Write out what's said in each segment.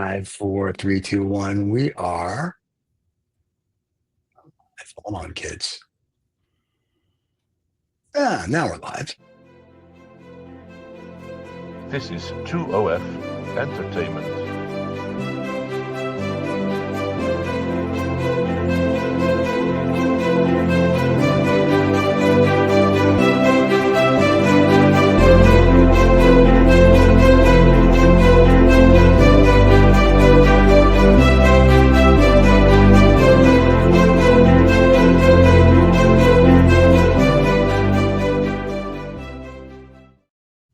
Five, four, three, two, one. We are. Hold on, kids. Now we're live. This is 2OF Entertainment.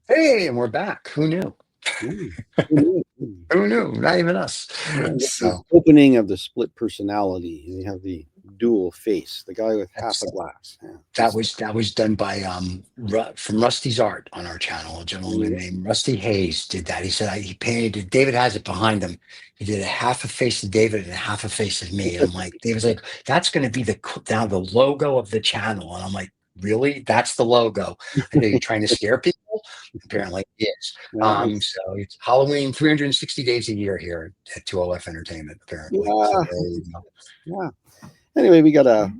Hey, and we're back. Who knew? Who knew? Not even us. The opening of the split personality. You have the dual face, the guy with half a glass. Yeah. That was done by from Rusty's Art on our channel. A gentleman named Rusty Hayes did that. He said he painted. David has it behind him. He did a half a face of David and a half a face of me. And I'm like, David's like, that's going to be the logo of the channel. And I'm like, really? That's the logo? I know you're trying to scare people. Apparently, it is. So it's Halloween 360 days a year here at 2OF Entertainment. Apparently, so there you go. Yeah. Anyway, we got I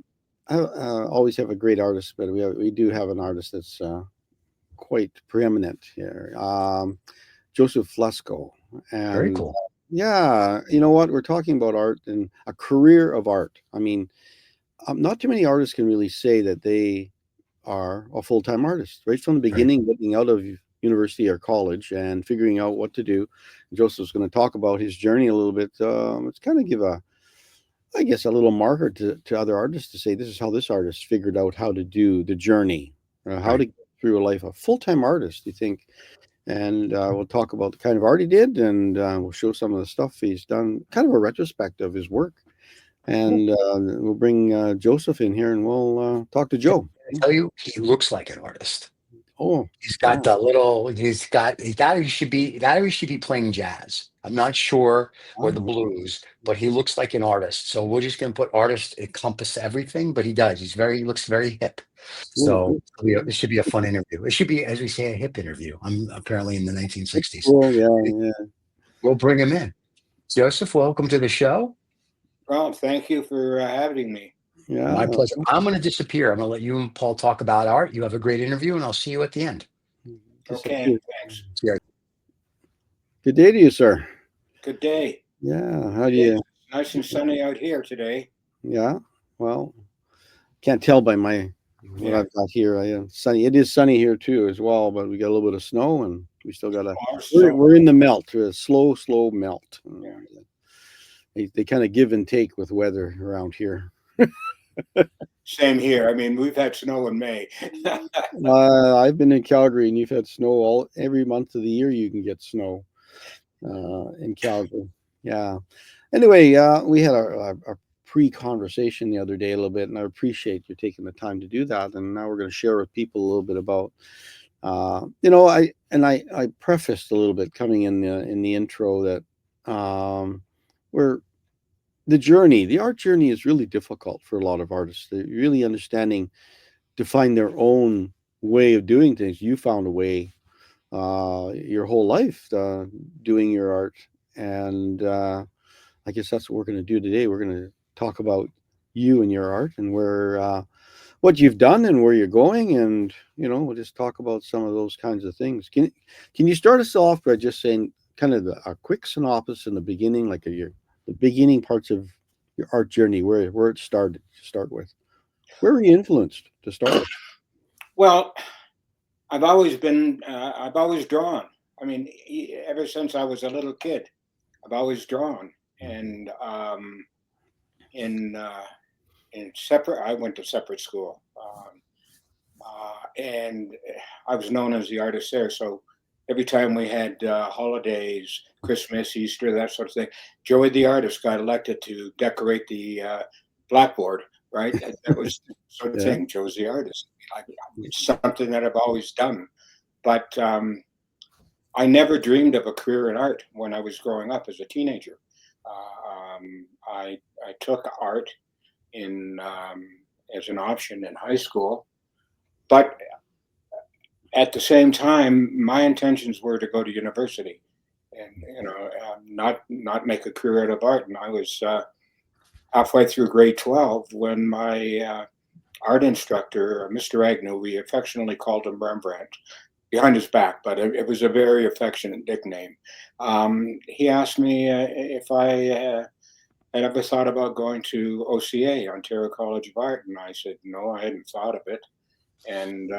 always have a great artist, but we do have an artist that's quite preeminent here, Joseph Flasko. And very cool. Yeah, you know what? We're talking about art and a career of art. I mean, not too many artists can really say that they are a full-time artist right from the beginning, getting out of university or college and figuring out what to do. Joseph's going to talk about his journey a little bit. It's kind of give a little marker to other artists to say this is how this artist figured out how to do the journey, how to get through a life of full-time artist, you think. And we'll talk about the kind of art he did, and we'll show some of the stuff he's done, kind of a retrospect of his work. And we'll bring Joseph in here, and we'll talk to Joe. I tell you, he looks like an artist. Oh, he's got the little. He's got that. He should be playing jazz. I'm not sure, or the blues, but he looks like an artist. So we're just going to put artist encompass everything, but he does. He looks very hip. So it should be a fun interview. It should be, as we say, a hip interview. I'm apparently in the 1960s. Oh yeah. We'll bring him in. Joseph, welcome to the show. Well, thank you for having me. Yeah, my pleasure. I'm going to disappear. I'm going to let you and Paul talk about art. You have a great interview, and I'll see you at the end. Okay, thanks. Yeah. Good day to you, sir. Good day. Yeah, how do you? Nice and sunny out here today. Yeah, well, can't tell by what I've got here. Sunny. It is sunny here too, as well. But we got a little bit of snow, and we still got we're in the melt, a slow melt. Yeah. They kind of give and take with weather around here. Same here. I mean, we've had snow in May. I've been in Calgary, and you've had snow every month of the year. You can get snow in Calgary. Yeah. Anyway, we had a pre-conversation the other day a little bit, and I appreciate you taking the time to do that. And now we're going to share with people a little bit about, I prefaced a little bit coming in the intro that the art journey is really difficult for a lot of artists. They're really understanding to find their own way of doing things. You found a way your whole life doing your art, and I guess that's what we're going to do today. We're going to talk about you and your art and where what you've done and where you're going, and we'll just talk about some of those kinds of things. Can you start us off by just saying kind of a quick synopsis in the beginning, like the beginning parts of your art journey, where it started to start with? Where were you influenced to start with? Well, I've always drawn. I mean, ever since I was a little kid, I've always drawn. And I went to separate school, and I was known as the artist there. So every time we had holidays, Christmas, Easter, that sort of thing, Joey the artist got elected to decorate the blackboard. Right, that was the sort of thing. Joe's the artist. It's something that I've always done, but I never dreamed of a career in art when I was growing up as a teenager. I took art as an option in high school, but at the same time, my intentions were to go to university and not make a career out of art. And I was halfway through grade 12 when my art instructor, Mr. Agnew, we affectionately called him Rembrandt behind his back, but it was a very affectionate nickname. He asked me if I had ever thought about going to OCA, Ontario College of Art, and I said no, I hadn't thought of it. And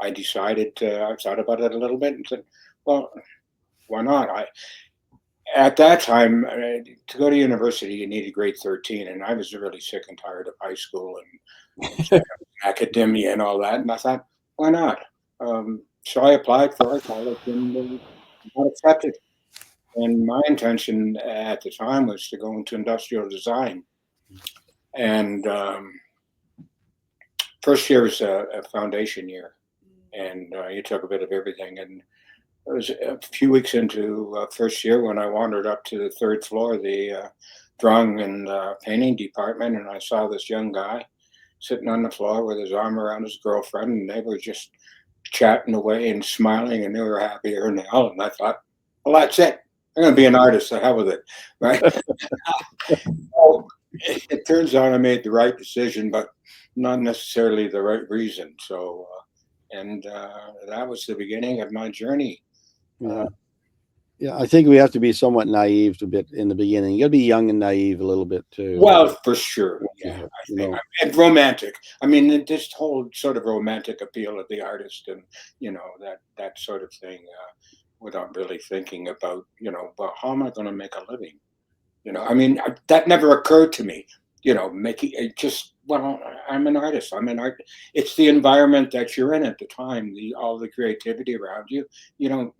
I decided I thought about it a little bit and said, well, why not? At that time, to go to university, you needed grade 13, and I was really sick and tired of high school and academia and all that. And I thought, why not? So I applied for art college and got accepted. And my intention at the time was to go into industrial design. And first year was a foundation year, and you took a bit of everything. And it was a few weeks into first year when I wandered up to the third floor, the drawing and painting department, and I saw this young guy sitting on the floor with his arm around his girlfriend, and they were just chatting away and smiling, and they were happier than hell. And I thought, well, that's it. I'm going to be an artist. To hell with it, right? So it turns out I made the right decision, but not necessarily the right reason. So, and that was the beginning of my journey. Yeah. Yeah, I think we have to be somewhat naive a bit in the beginning. You got to be young and naive a little bit too. Well, for sure. Yeah, I think. And romantic. I mean, this whole sort of romantic appeal of the artist, and that sort of thing, without really thinking about, well, how am I going to make a living? I mean, that never occurred to me. Making it just, well, I'm an artist. I'm an art. It's the environment that you're in at the time, all the creativity around you. You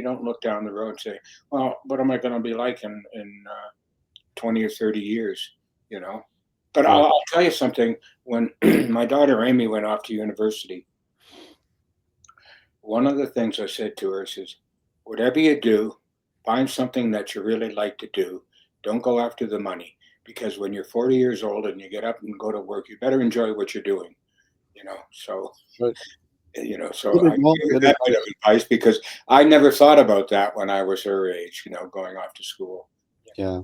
don't look down the road and say, well, what am I going to be like in 20 or 30 years, But Yeah. I'll tell you something. When my daughter Amy went off to university, one of the things I said to her is, whatever you do, find something that you really like to do. Don't go after the money, because when you're 40 years old and you get up and go to work, you better enjoy what you're doing, So, Right. so I gave her that bit of advice because I never thought about that when I was her age, going off to school. Yeah.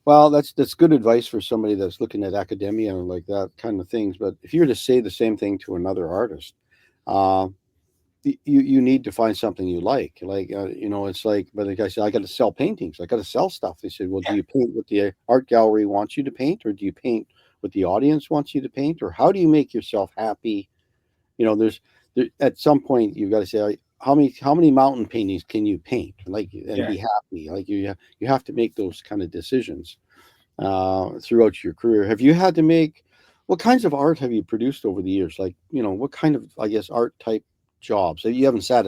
Well, that's good advice for somebody that's looking at academia and like that kind of things. But if you were to say the same thing to another artist, uh, you need to find something you like. It's like, but the guy said, I got to sell paintings. I got to sell stuff. They said, well, do you paint what the art gallery wants you to paint, or do you paint what the audience wants you to paint, or how do you make yourself happy? At some point you've got to say, how many mountain paintings can you paint, and be happy? You have to make those kind of decisions throughout your career. Have you had to make, what kinds of art have you produced over the years? What kind of, I guess, art type jobs? You haven't sat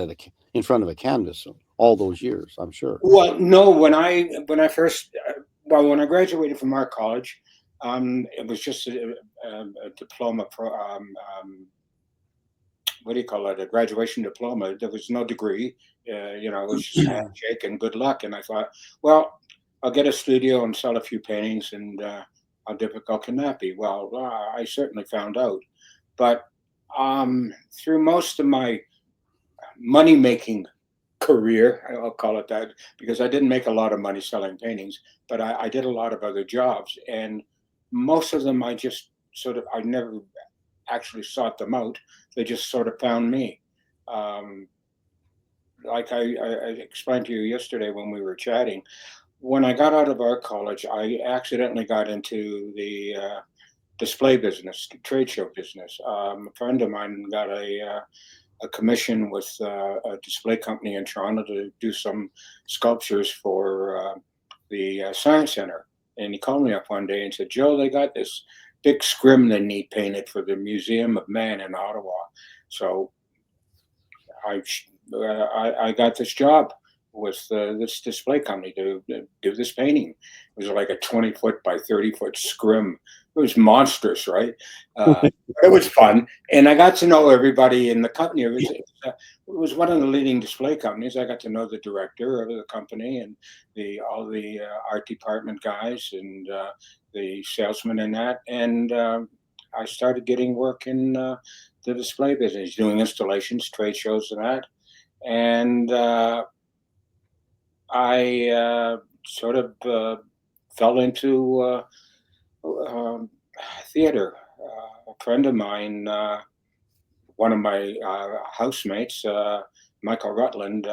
in front of a canvas all those years, I'm sure. Well, no, when I first, when I graduated from art college, it was just a diploma what do you call it? A graduation diploma. There was no degree. It was just handshake and good luck. And I thought, well, I'll get a studio and sell a few paintings, and how difficult can that be? Well, I certainly found out. But through most of my money making career, I'll call it that, because I didn't make a lot of money selling paintings, but I did a lot of other jobs, and most of them I never actually sought them out. They just sort of found me. Like I explained to you yesterday when we were chatting, when I got out of art college, I accidentally got into the display business, trade show business. A friend of mine got a commission with a display company in Toronto to do some sculptures for the Science Center. And he called me up one day and said, Joe, they got this big scrim they need painted for the Museum of Man in Ottawa. So I got this job with this display company to do this painting. It was like a 20-foot by 30-foot scrim. It was monstrous, right? It was fun, and I got to know everybody in the company. It was one of the leading display companies. I got to know the director of the company and all the art department guys and the salesman in that, and I started getting work in the display business, doing installations, trade shows, and that. And I sort of fell into um, theater. A friend of mine, one of my housemates, Michael Rutland,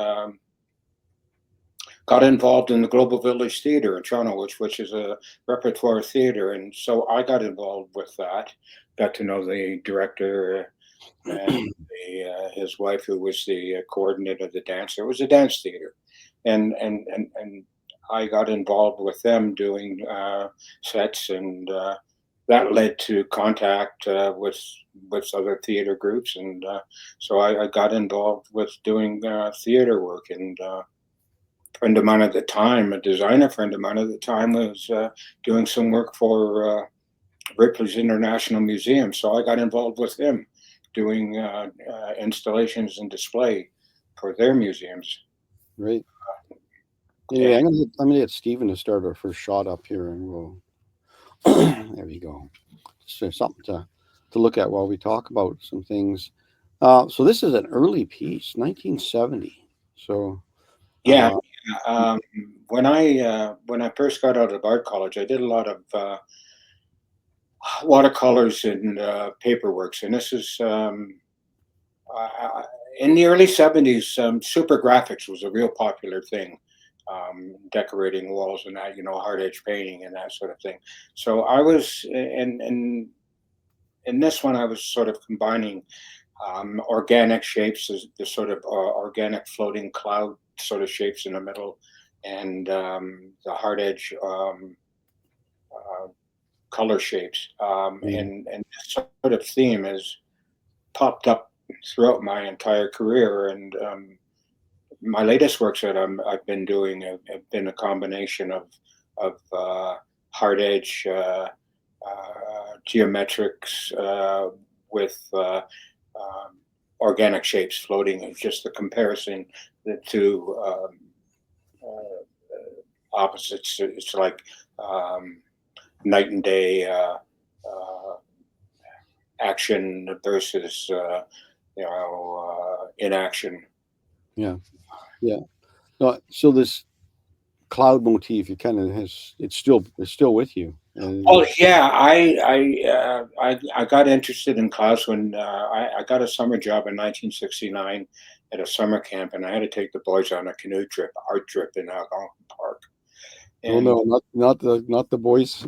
got involved in the Global Village Theatre in Toronto, which is a repertoire theatre, and so I got involved with that. Got to know the director and his wife, who was the coordinator of the dance. It was a dance theater, and I got involved with them doing sets, and that led to contact with other theater groups, and so I got involved with doing theater work. And friend of mine at the time, a designer friend of mine at the time, was doing some work for Ripley's International Museum. So I got involved with him doing installations and display for their museums. Right. Anyway, I'm gonna get Stephen to start our first shot up here, and we'll. There we go. So something to look at while we talk about some things. So this is an early piece, 1970. So Yeah, when I first got out of art college, I did a lot of watercolors and paperworks, and this is in the early '70s. Super graphics was a real popular thing, decorating walls and that, hard edge painting and that sort of thing. So I was in this one, I was sort of combining organic shapes, the sort of organic floating cloud sort of shapes in the middle, and the hard edge uh, color shapes. And this sort of theme has popped up throughout my entire career. And my latest works that I've been doing have been a combination of hard edge geometrics with organic shapes floating. It's just the comparison the two opposites. It's like night and day action versus inaction. yeah, yeah. No, so this cloud motif, it kind of it's still with you. Oh yeah, I got interested in clouds when I got a summer job in 1969 at a summer camp, and I had to take the boys on a canoe trip, art trip in Algonquin Park. Oh And no, not the boys.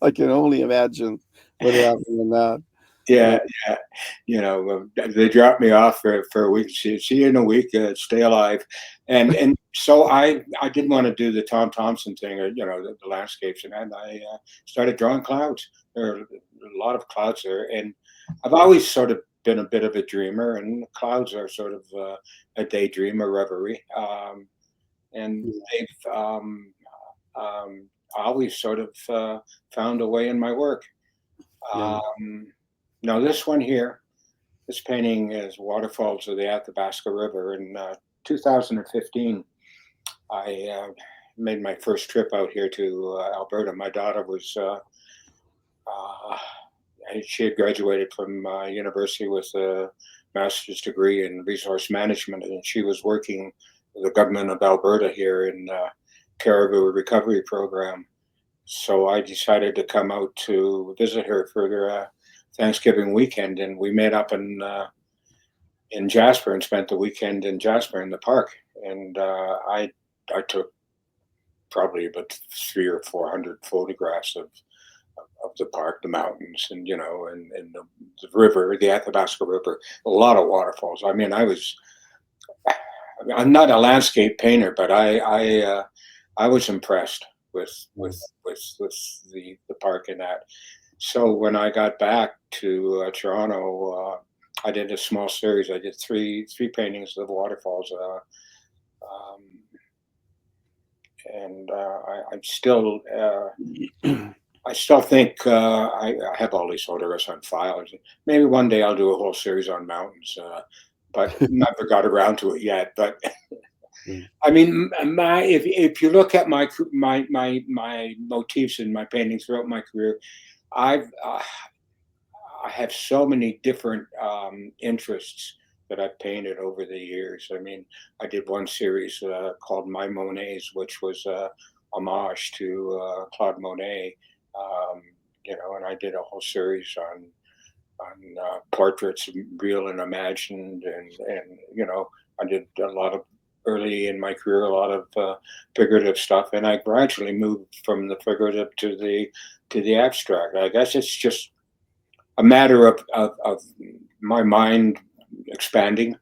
I can only imagine what happened in that. yeah, yeah, they dropped me off for a week. See you in a week. Stay alive, and so I did want to do the Tom Thompson thing, or the landscapes, and I started drawing clouds. There are a lot of clouds there, and I've always sort of been a bit of a dreamer, and clouds are sort of a daydream, a reverie, and they've always sort of found a way in my work. Yeah, Now, this one here, this painting is waterfalls of the Athabasca River. In 2015, I made my first trip out here to Alberta. My daughter was, uh, she had graduated from university with a master's degree in resource management, and she was working with the government of Alberta here in Caribou Recovery Program. So I decided to come out to visit her for their Thanksgiving weekend, and we met up in Jasper and spent the weekend in Jasper in the park. And I took probably about 300 or 400 photographs of the park, the mountains, and the river, the Athabasca River, a lot of waterfalls. I mean, I'm not a landscape painter, but I was impressed with the park and that. So when I got back to Toronto, I did a small series. I did three paintings of waterfalls, um, and I still think I have all these photographs on file. Maybe one day I'll do a whole series on mountains, but never got around to it yet. But I mean, if you look at my motifs in my paintings throughout my career, I've I have so many different interests that I've painted over the years. I mean, I did one series called My Monets, which was a homage to Claude Monet. Um, and I did a whole series on portraits, real and imagined, and I did a lot of early in my career, a lot of figurative stuff, and I gradually moved from the figurative to the abstract. I guess it's just a matter of my mind expanding,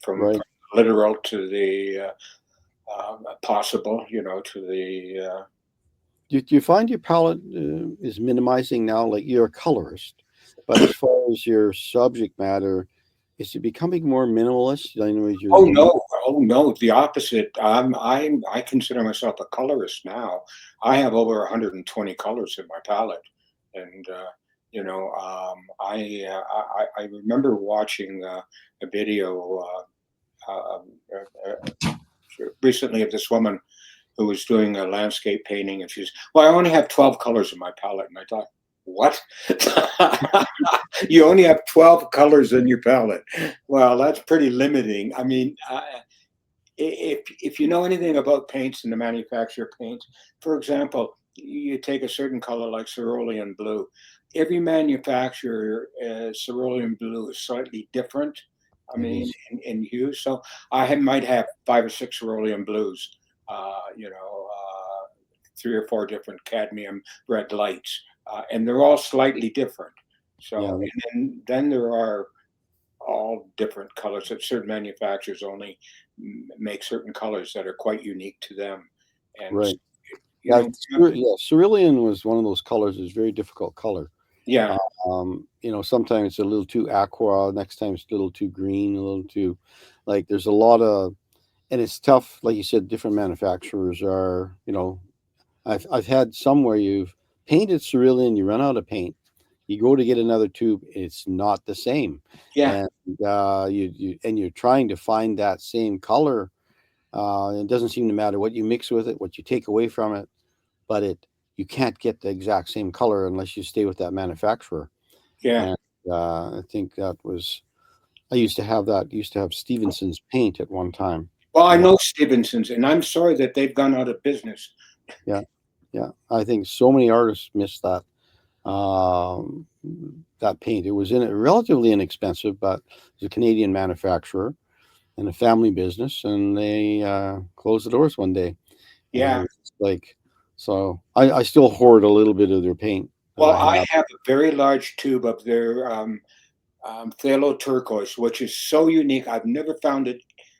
from Right. literal to the possible, to the Do you find your palette is minimizing now? Like you're a colorist, but as far as your subject matter, is it becoming more minimalist? I know oh you're no, oh no, the opposite. I consider myself a colorist now. I have over 120 colors in my palette, and I remember watching a video recently of this woman who was doing a landscape painting, and she's, well, I only have 12 colors in my palette, and I thought, what? You only have 12 colors in your palette? Well, that's pretty limiting. I mean, if you know anything about paints and the manufacture of paints, for example, you take a certain color like cerulean blue. Every manufacturer, cerulean blue is slightly different. I it mean, is. in hue. So might have 5 or 6 cerulean blues. 3 or 4 different cadmium red lights, and they're all slightly different. Yeah, So, and then there are all different colors that certain manufacturers only make certain colors that are quite unique to them. And right. you know, Yeah, cerulean was one of those colors. It's a very difficult color. yeah, Sometimes it's a little too aqua. Next time it's a little too green, a little too, like there's a lot of, and it's tough. Like you said, different manufacturers are. I've had some where you've painted cerulean, you run out of paint, you go to get another tube, it's not the same, yeah, and you're trying to find that same color. It doesn't seem to matter what you mix with it, what you take away from it, but you can't get the exact same color unless you stay with that manufacturer. yeah. And I think that was I used to have that. Used to have Stevenson's paint at one time. Well, I Uh, know Stevenson's, and I'm sorry that they've gone out of business. yeah, yeah. I think so many artists miss um, that paint. It was relatively inexpensive, but it's a Canadian manufacturer and a family business, and they closed the doors one day. And it Yeah. was like, so I still hoard a little bit of their paint that Well, I I have. have a very large tube of their phthalo turquoise, which is so unique. I've never found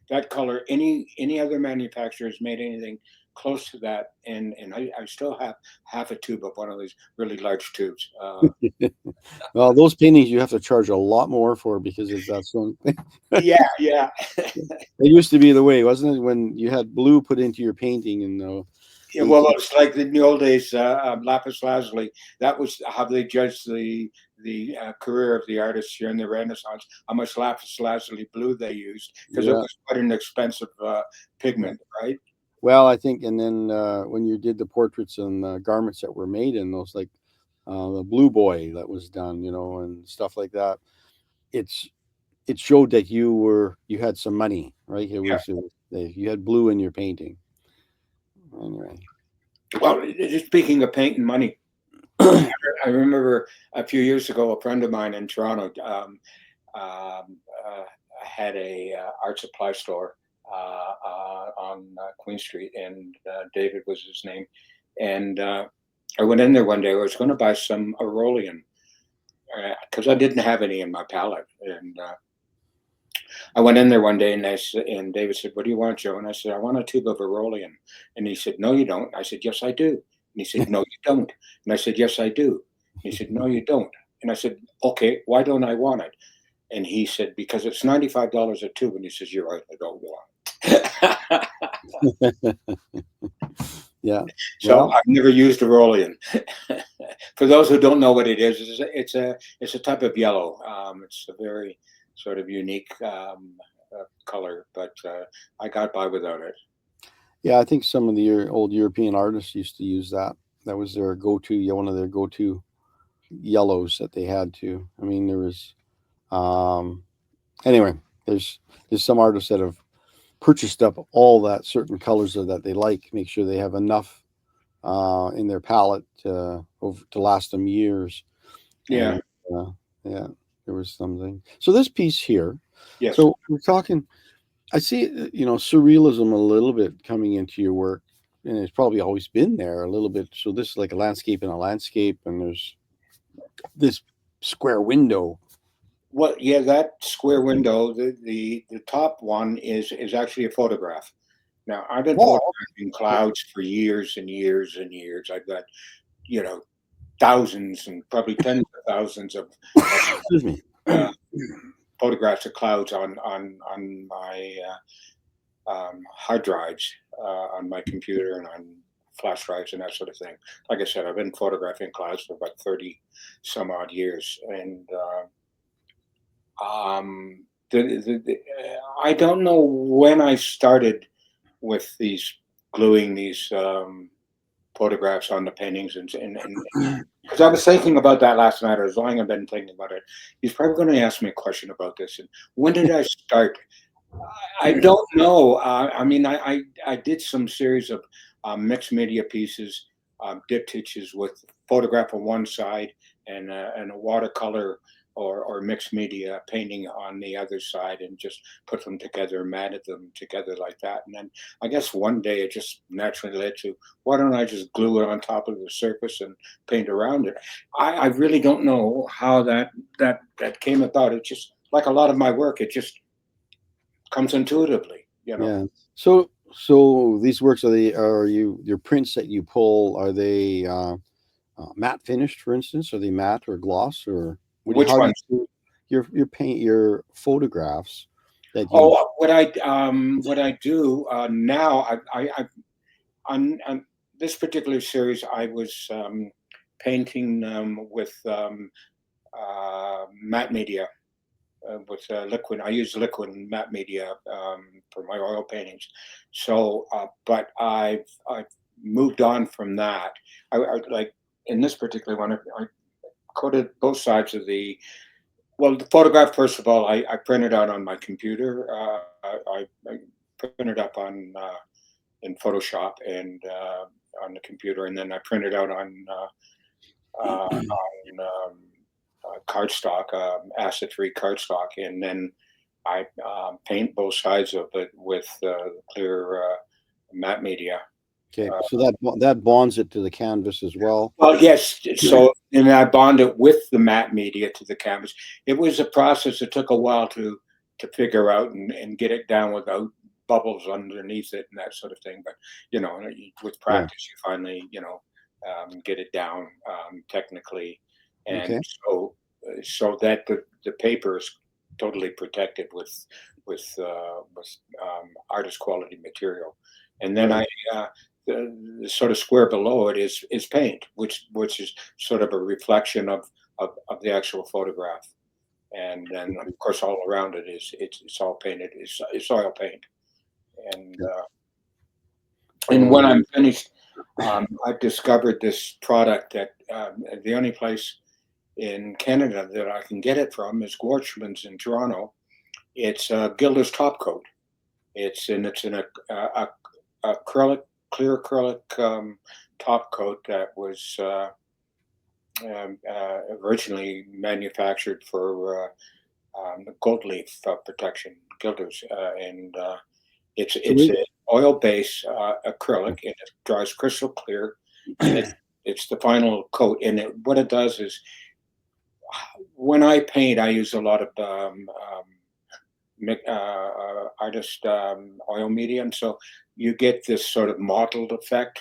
that color. Any other manufacturer has made anything close to that, and I still have half a tube of one of these really large tubes. Well, those paintings you have to charge a lot more for because it's that one. Yeah, yeah. It used to be the way, wasn't it? When you had blue put into your painting in the Yeah, well, 18. it's like in the old days, lapis lazuli. That was how they judged the career of the artists here in the Renaissance. How much lapis lazuli blue they used, because it Yeah, was quite an expensive yeah. pigment, right? Well, I think, and then when you did the portraits and garments that were made in those, like the Blue Boy that was done, and stuff like that, it's it showed that you had some money, right? You had blue in your painting. Anyway, Well, just speaking of paint and money, I remember a few years ago, a friend of mine in Toronto um, uh, had a art supply store on Queen Street, and David was his name. And I went in there one day. I was going to buy some Aurolian because I didn't have any in my palette, and I went in there one day, and and David said, "What do you want, Joe?" And I said, "I want a tube of Aurolian." And he said, "No, you don't." I said, "Yes, I do." And he said, "No, you don't." And I said, "Yes, I do." And he said, "No, you don't." And I said, "Okay, why don't I want it?" And he said, "Because it's $95 a tube." And he says, "You're right, I don't want it." yeah. So Well, I've never used Aurolian. For those who don't know what it is, it's a type of yellow. It's a very sort of unique color, but I got by without it. yeah, I think some of the old European artists used to use that. That was their go-to, yeah, one of their go-to yellows that they had to. I mean, there was, um, Anyway, there's some artists that have purchased up all that certain colors that they like, make sure they have enough in their palette to last them years. Yeah. And yeah, there was something. So this piece here. Yes. So we're talking. I see, surrealism a little bit coming into your work, and it's probably always been there a little bit. So this is like a landscape and a landscape, and there's this square window. Well, yeah, that square window, the top one is actually a photograph. Now, I've been Oh, photographing clouds for years and years and years. I've got, you know, thousands and probably tens of thousands of excuse me. uh, photographs of clouds on my hard drives on my computer and on flash drives and that sort of thing. Like I said, I've been photographing clouds for about 30 some odd years, and I don't know when I started with these gluing these photographs on the paintings, and because I was thinking about that last night. I was lying in bed and thinking about it. He's probably going to ask me a question about this. And when did I start? I don't know. I mean, I did some series of mixed media pieces, diptychs with photograph on one side and a watercolor or mixed media painting on the other side, and just put them together, matted them together like that. And then I guess one day it just naturally led to, why don't I just glue it on top of the surface and paint around it? I really don't know how that came about. It just, like a lot of my work, it just comes intuitively, you know. Yeah. So these works, your prints that you pull, are they matte finished, for instance? Are they matte or gloss, or Which how do ones? you do your photographs that you? Oh, what I do now, on this particular series, I was painting with matte media. With liquid, I use liquid matte media for my oil paintings. So, but I've moved on from that. I like in this particular one, I coated both sides of the photograph. First of all, I printed out on my computer. I printed up on in Photoshop and on the computer, and then I printed out on cardstock, acid-free cardstock, and then I paint both sides of it with clear matte media. Okay, so that bonds it to the canvas as well. Well, yes. So, and I bond it with the matte media to the canvas. It was a process that took a while to figure out and get it down without bubbles underneath it and that sort of thing. But with Yeah. practice, you finally get it down technically, and Okay. so that the paper is totally protected with artist quality material, and then Right. the sort of square below it is paint, which is sort of a reflection of the actual photograph, and then of course all around it it's all painted. It's oil paint, and Yeah. and when So I'm finished, I've discovered this product that the only place in Canada that I can get it from is Gwarchman's in Toronto. It's Gilder's Top Coat. It's in a acrylic, clear acrylic top coat that was originally manufactured for gold leaf protection, Gilders, and so it's an oil base acrylic, and it dries crystal clear, and it's the final coat. And what it does is, when I paint, I use a lot of artist oil medium, so you get this sort of mottled effect,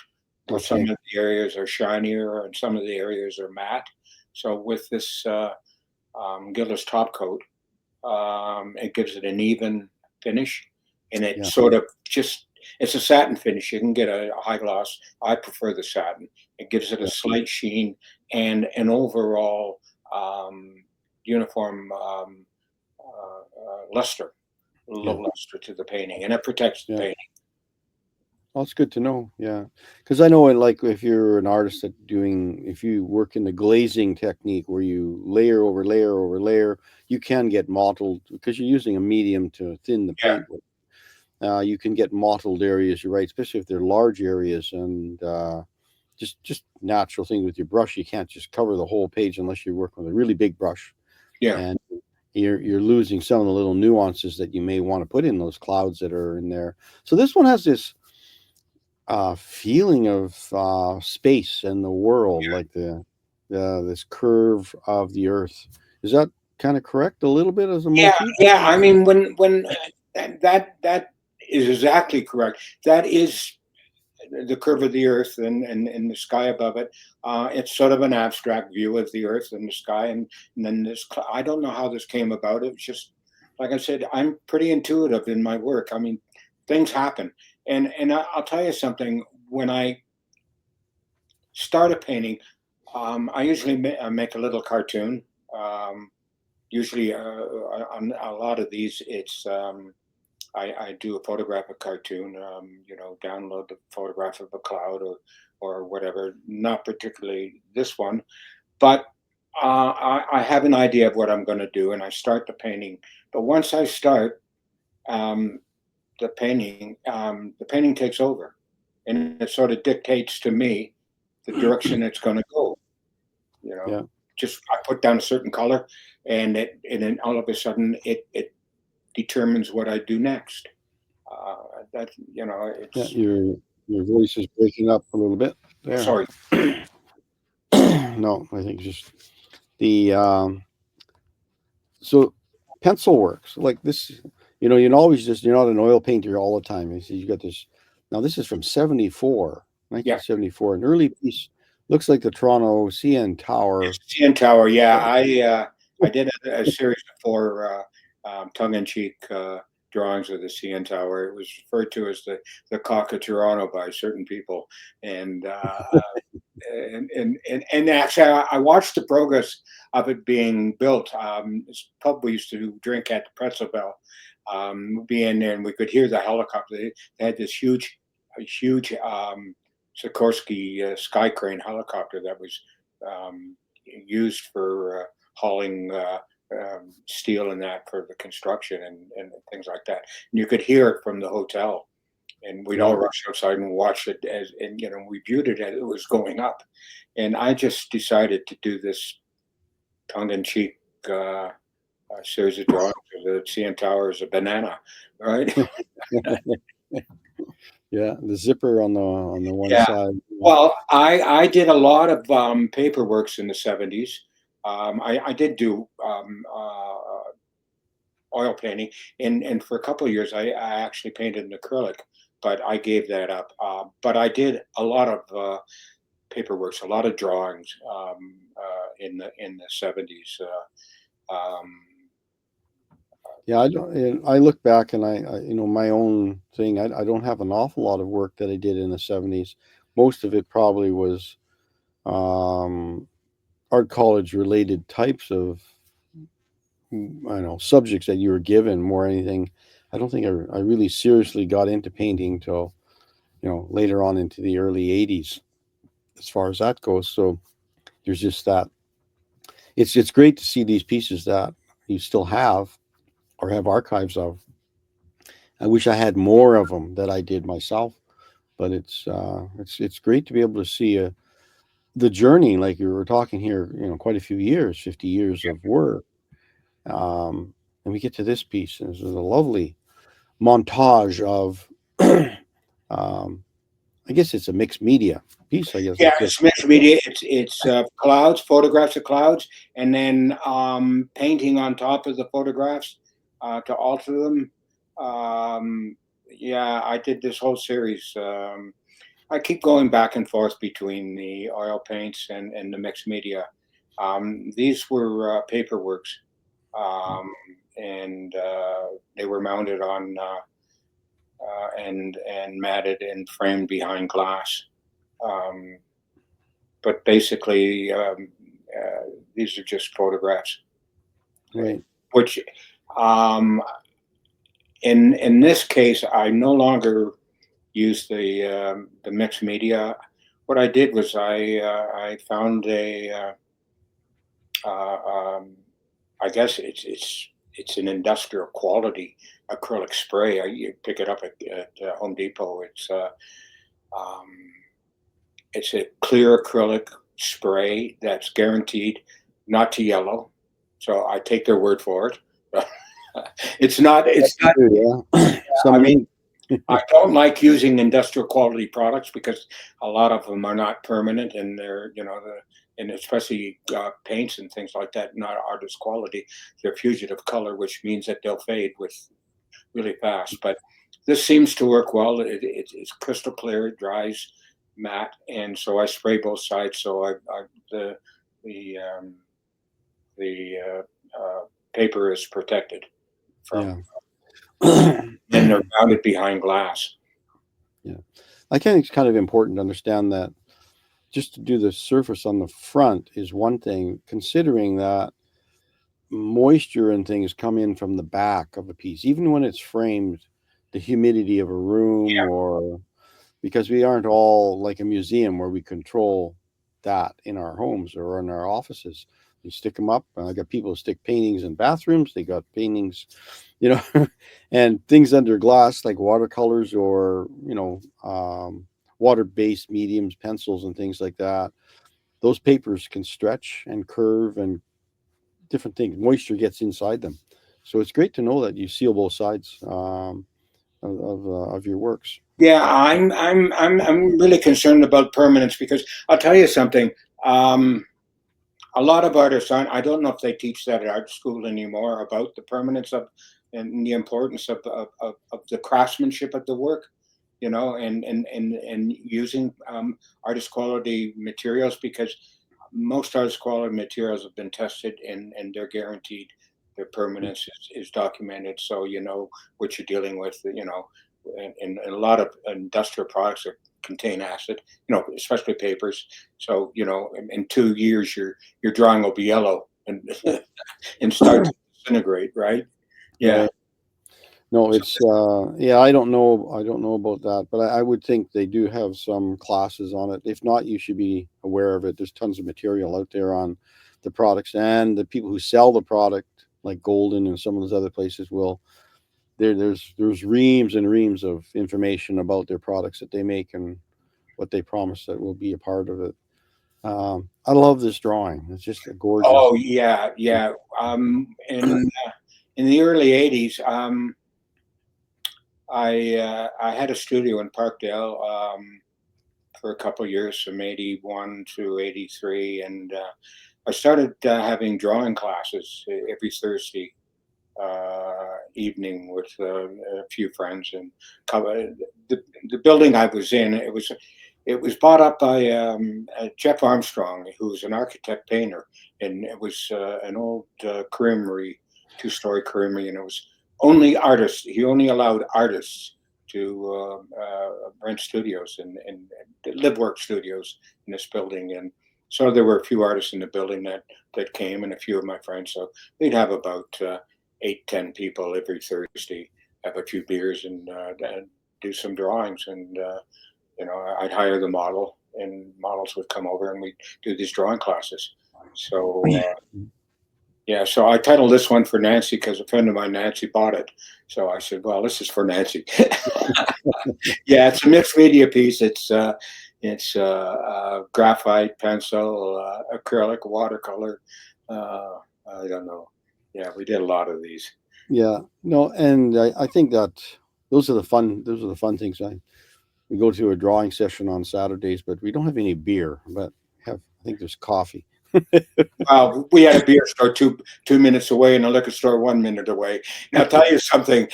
where some okay. of the areas are shinier and some of the areas are matte. So with this Gilder's top coat, it gives it an even finish, and it Yeah. sort of just, it's a satin finish. You can get a high gloss. I prefer the satin. It gives it a Yeah. slight sheen and an overall uniform luster, low Yeah. luster to the painting, and it protects the Yeah. painting. Well, it's good to know. Yeah, because I know, like, if you're an artist if you work in the glazing technique where you layer over layer over layer, you can get mottled because you're using a medium to thin the Yeah, paint with. You can get mottled areas. You're right, especially if they're large areas, and just natural thing with your brush. You can't just cover the whole page unless you're working with a really big brush, yeah, and you're losing some of the little nuances that you may want to put in those clouds that are in there. So this one has this feeling of space and the world, like the this curve of the earth. Is that kind of correct? A little bit as a yeah, motif? yeah. I mean, when that is exactly correct. That is the curve of the earth and the sky above it. It's sort of an abstract view of the earth and the sky, and then this. I don't know how this came about. It was just like I said. I'm pretty intuitive in my work. I mean, things happen, and I'll tell you something. When I start a painting, I usually make a little cartoon. Um, Usually, on a lot of these, it's I do a photographic cartoon. Download the photograph of a cloud or whatever. Not particularly this one, but I have an idea of what I'm going to do, and I start the painting. But once I start um, the painting takes over, and it sort of dictates to me the direction it's going to go. You know, Yeah, just I put down a certain color, and then all of a sudden it determines what I do next. Uh, that yeah. it's Your voice is breaking up a little bit there. sorry. No, I think just the so pencil works like this. You're always you're not an oil painter all the time. You see, you got this. Now this is from 74, Yeah, 1974, an early piece. Looks like the Toronto CN Tower. CN Tower. Yeah, I did a series of four tongue-in-cheek drawings of the CN Tower. It was referred to as the Cock of Toronto by certain people, and and actually, I watched the progress of it being built. This pub we used to drink at the Pretzel Bell, being there, and we could hear the helicopter. They had this huge Sikorsky Sky Crane helicopter that was used for hauling steel and that for the construction and things like that. And you could hear it from the hotel, and we'd all Yeah, rush outside and watch it and we viewed it as it was going up. And I just decided to do this tongue-in-cheek series of drawings of the CN Tower as a banana, right? yeah. The zipper on the one Yeah. side. Well, I did a lot of paperworks in the 70s. I did do oil painting, and for a couple of years, I actually painted in acrylic, but I gave that up. But I did a lot of paperworks, a lot of drawings in the 70s. Yeah, I don't. I look back and my own thing. I don't have an awful lot of work that I did in the 70s. Most of it probably was um, art college related types of I don't know subjects that you were given more anything. I don't think I really seriously got into painting till later on into the early 80s as far as that goes. So there's just that. It's great to see these pieces that you still have or have archives of. I wish I had more of them that I did myself, but it's great to be able to see the journey, like you were talking here. Quite a few years, 50 years of work, and we get to this piece, and this is a lovely montage of. um, I guess it's a mixed media piece. I guess Yeah, like this. it's mixed media. It's clouds, photographs of clouds, and then painting on top of the photographs to alter them. Yeah, I did this whole series. I keep going back and forth between the oil paints and the mixed media. These were paperworks, um, and they were mounted on and matted and framed behind glass. Um, but basically, these are just photographs, Right. which um, in this case, I no longer use the mixed media. What I did was I found I guess it's an industrial quality acrylic spray. You pick it up at Home Depot. Um, it's a clear acrylic spray that's guaranteed not to yellow. So I take their word for it. It's not. It's not. Yeah. I mean, I don't like using industrial quality products because a lot of them are not permanent, and they're and especially paints and things like that, not artist quality. They're fugitive color, which means that they'll fade with really fast. But this seems to work well. It's crystal clear. It dries matte, and so I spray both sides. So the the um, the paper is protected from, Yeah. and they're mounted behind glass. Yeah. I think it's kind of important to understand that just to do the surface on the front is one thing, considering that moisture and things come in from the back of a piece, even when it's framed, the humidity of a room, or because we aren't all like a museum where we control that in our homes or in our offices. You stick them up. I got people who stick paintings in bathrooms. They got paintings, and things under glass like watercolors or water-based mediums, pencils, and things like that. Those papers can stretch and curve and different things. Moisture gets inside them, so it's great to know that you seal both sides of your works. Yeah, I'm really concerned about permanence because I'll tell you something. Um, a lot of artists aren't. I don't know if they teach that at art school anymore about the permanence of and the importance of the craftsmanship of the work, and using artist quality materials because most artist quality materials have been tested and they're guaranteed. Their permanence is documented, so you know what you're dealing with. And a lot of industrial products that contain acid, especially papers. So in 2 years your drawing will be yellow and and start to disintegrate, right? Yeah. Right. No, it's yeah, I don't know about that, but I would think they do have some classes on it. If not, you should be aware of it. There's tons of material out there on the products, and the people who sell the product, like Golden and some of those other places, will there's reams and reams of information about their products that they make and what they promise that will be a part of it. I love this drawing. It's just a gorgeous. Oh yeah, yeah. In the early '80s, I had a studio in Parkdale for a couple of years, from '81 to '83, and I started having drawing classes every Thursday evening with a few friends. And the building I was in, it was bought up by Jeff Armstrong, who's an architect painter, and it was an old creamery, two-story creamery, and it was only artists. He only allowed artists to rent studios and live work studios in this building. And so there were a few artists in the building that came, and a few of my friends. So we'd have about 8, 10 people every Thursday, have a few beers, and do some drawings. And I'd hire the model, and models would come over, and we'd do these drawing classes. So yeah, so I titled this one for Nancy because a friend of mine, Nancy, bought it. So I said, "Well, this is for Nancy." Yeah, it's a mixed media piece. It's graphite, pencil, acrylic, watercolor. I don't know. Yeah, we did a lot of these. Yeah, no, and I think that those are the fun things. We go to a drawing session on Saturdays, but we don't have any beer, but I think there's coffee. Well, we had a beer store two minutes away and a liquor store 1 minute away. Now, I'll tell you something.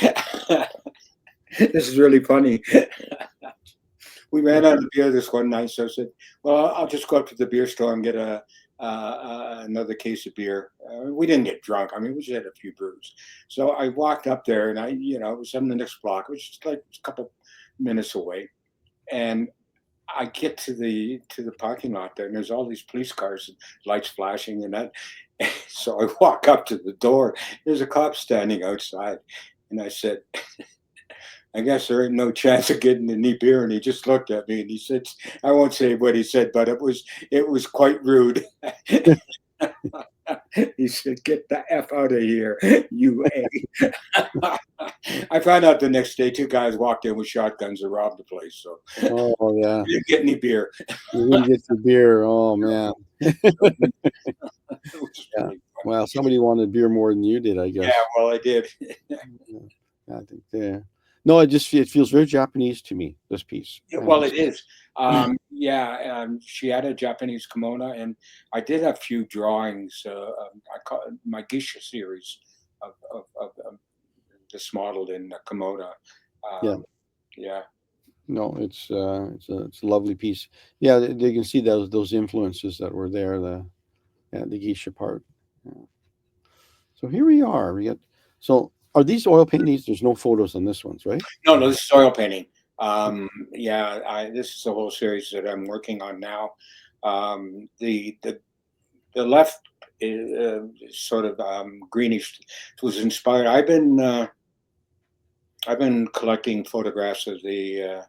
This is really funny. We ran out of beer this one night, so I said, "Well, I'll just go up to the beer store and get another case of beer." We didn't get drunk. I mean, we just had a few brews. So I walked up there, and it was on the next block. It was just like a couple minutes away, and I get to the parking lot there, and there's all these police cars and lights flashing and that. So I walk up to the door. There's a cop standing outside, and I said, I guess there ain't no chance of getting any beer. And he just looked at me and he said, I won't say what he said, but it was quite rude. He said, "Get the F out of here, you A." I found out the next day 2 guys walked in with shotguns and robbed the place. So Oh yeah, we didn't get any beer. you didn't get your beer. Oh man. It was Yeah. pretty funny. Well, somebody wanted beer more than you did, I guess. Yeah, well, I did. Yeah, I think. Yeah. No, it feels very Japanese to me. This piece. Yeah, And well, it is. Yeah, she had a Japanese kimono, and I did a few drawings. I call it my geisha series of this modeled in the kimono. yeah. Yeah, No, it's a lovely piece. Yeah, they can see those influences that were there. The geisha part. Yeah. So here we are. So are these oil paintings? There's no photos on this ones, right? no, no, this is oil painting. Yeah, this is a whole series that I'm working on now. The left is sort of greenish. It was inspired. I've been collecting photographs of the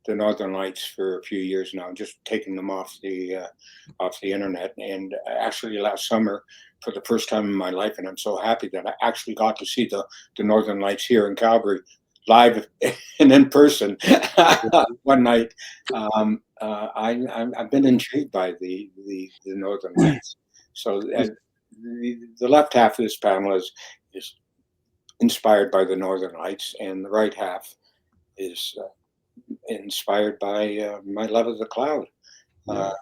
Northern Lights for a few years now, just taking them off the internet. And actually, last summer, for the first time in my life, and I'm so happy that I actually got to see the Northern Lights here in Calgary, live and in person one night. I've been intrigued by the Northern Lights. So the left half of this panel is inspired by the Northern Lights, and the right half is inspired by my love of the cloud. Yeah.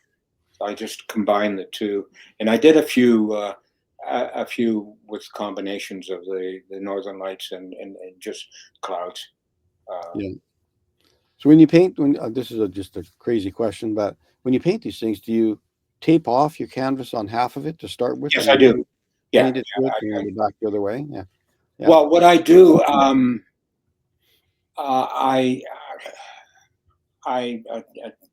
I just combined the two, and I did a few with combinations of the Northern Lights and just clouds. Yeah. So when you paint, when this is just a crazy question, but when you paint these things, do you tape off your canvas on half of it to start with, Yes, and I then do. Yeah. paint it to it, and then go back the other way? Yeah. Yeah. Well, what I do, uh, I I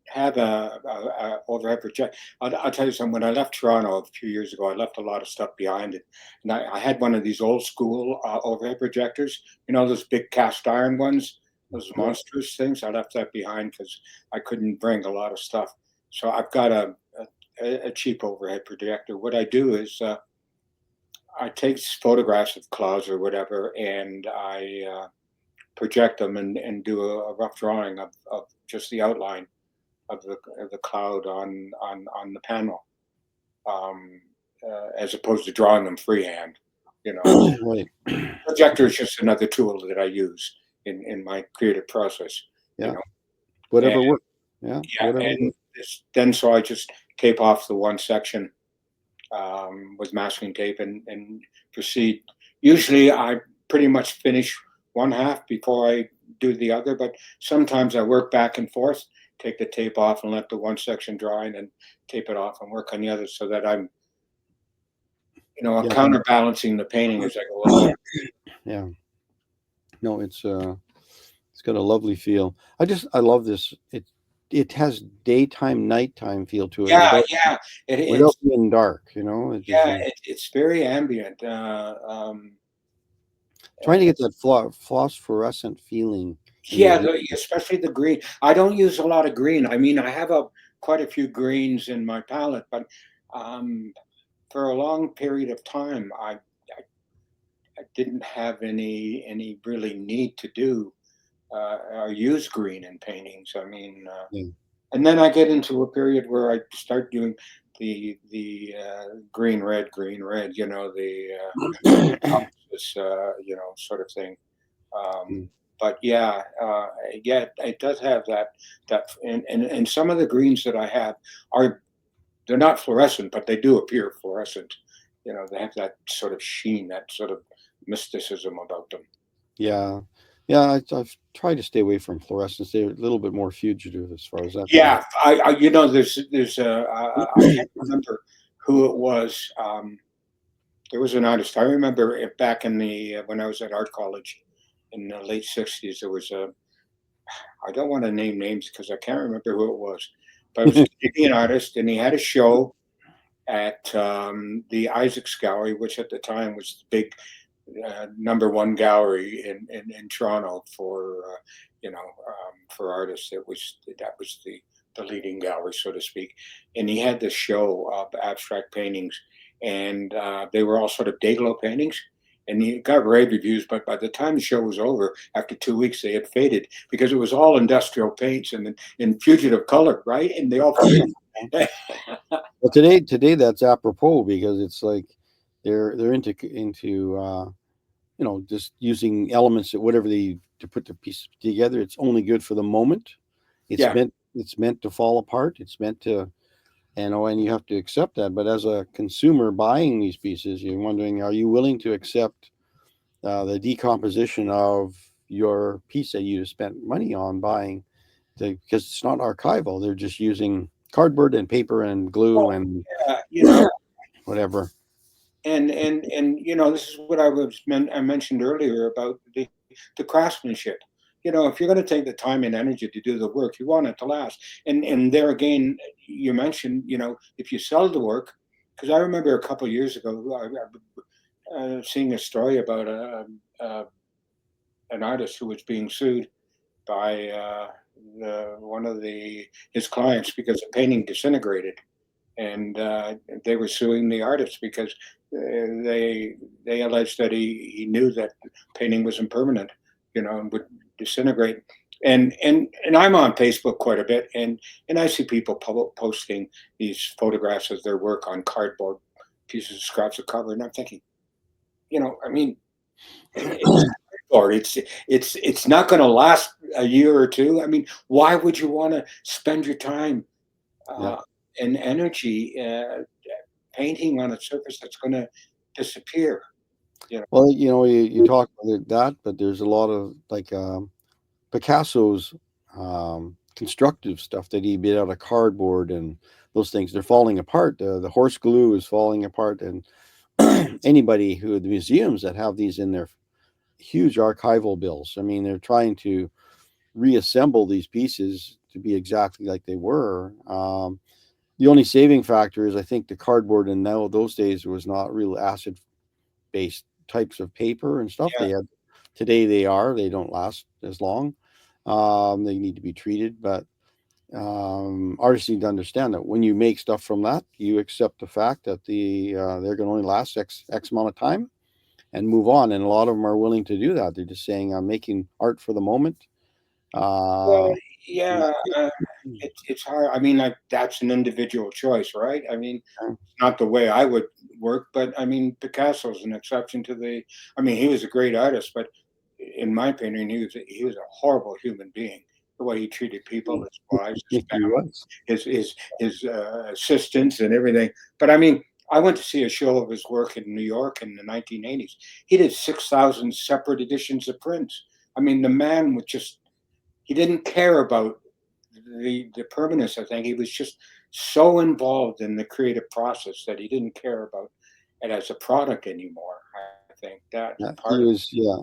have a overhead project. I'll tell you something. When I left Toronto a few years ago, I left a lot of stuff behind it, and I had one of these old school overhead projectors. You know, those big cast iron ones, those Yeah. monstrous things. I left that behind because I couldn't bring a lot of stuff. So I've got a cheap overhead projector. What I do is I take photographs of clouds or whatever, and I project them and do a rough drawing of just the outline of the cloud on the panel, um, as opposed to drawing them freehand. You know, Right. projector is just another tool that I use in my creative process. You Yeah. know, and Whatever works. Yeah. yeah, Whatever and works. then so I just tape off the one section with masking tape and proceed. Usually, I pretty much finish one half before I do the other, but sometimes I work back and forth, take the tape off and let the one section dry, and then tape it off and work on the other, so that I'm, Yeah. counterbalancing the painting as I go along. Yeah. No, it's got a lovely feel. I love this. It has daytime, nighttime feel to it Yeah, yeah, without being dark. It just it's very ambient. trying to get that phosphorescent feeling in Yeah, your. especially the green. I don't use a lot of green. I mean, I have quite a few greens in my palette, but um, for a long period of time, I didn't have any really need to do or use green in paintings. I mean, Yeah. and then I get into a period where I start doing the green red. This sort of thing. Mm. But yeah, it does have that, and some of the greens that I have are they're not fluorescent, but they do appear fluorescent. They have that sort of sheen, that sort of mysticism about them. Yeah. Yeah. I've tried to stay away from fluorescence. They're a little bit more fugitive as far as that goes. Yeah, there's I can't remember who it was. There was an artist. I remember it back in the when I was at art college in the late '60s. There was a I don't want to name names because I can't remember who it was, but it was a Canadian artist, and he had a show at the Isaacs Gallery, which at the time was the big #1 gallery in Toronto for for artists. That was the leading gallery, so to speak. And he had this show of abstract paintings, and they were all sort of Dayglow paintings. And he got rave reviews, but by the time the show was over, after 2 weeks, they had faded because it was all industrial paints and in fugitive color, right? And they all faded. Well, today that's apropos because it's like they're into just using elements that whatever they to put the piece together. It's only good for the moment. Yeah, It's meant to fall apart. It's meant to, and you have to accept that. But as a consumer buying these pieces, you're wondering, are you willing to accept the decomposition of your piece that you spent money on buying? Because it's not archival. They're just using cardboard and paper and glue well, and yeah, whatever. and this is what I mentioned earlier about the craftsmanship. If you're going to take the time and energy to do the work, you want it to last. And there again, you mentioned, if you sell the work, because I remember a couple of years ago, seeing a story about an artist who was being sued by one of his clients because the painting disintegrated, and they were suing the artist because they alleged that he knew that the painting was impermanent, and would disintegrate. And I'm on Facebook quite a bit, and I see people posting these photographs of their work on cardboard pieces of scraps of cardboard, and I'm thinking, I mean, it's cardboard. It's not going to last a year or two. I mean, why would you want to spend your time Yeah. uh, and energy painting on a surface that's going to disappear? Well, you talk about that, but there's a lot of like Picasso's constructive stuff that he made out of cardboard and those things. They're falling apart. The horse glue is falling apart, and anybody the museums that have these in their huge archival bills. I mean, they're trying to reassemble these pieces to be exactly like they were. The only saving factor is I think the cardboard in now those days was not real acid based types of paper and stuff. Yeah. They had today they don't last as long. They need to be treated, but artists need to understand that when you make stuff from that, you accept the fact that they're going to only last x amount of time and move on. And a lot of them are willing to do that. They're just saying, I'm making art for the moment. Well, Uh, yeah, it's hard. I mean, like that's an individual choice, right? I mean, yeah, not the way I would work, but I mean, Picasso's an exception to the. I mean, he was a great artist, but in my opinion, he was a horrible human being. The way he treated people, his wives, his he was. his assistants and everything. But I mean, I went to see a show of his work in New York in the 1980s. He did 6,000 separate editions of prints. I mean, the man would just he didn't care about the permanence. I think he was just so involved in the creative process that he didn't care about it as a product anymore. I think that's Yeah, part of. yeah.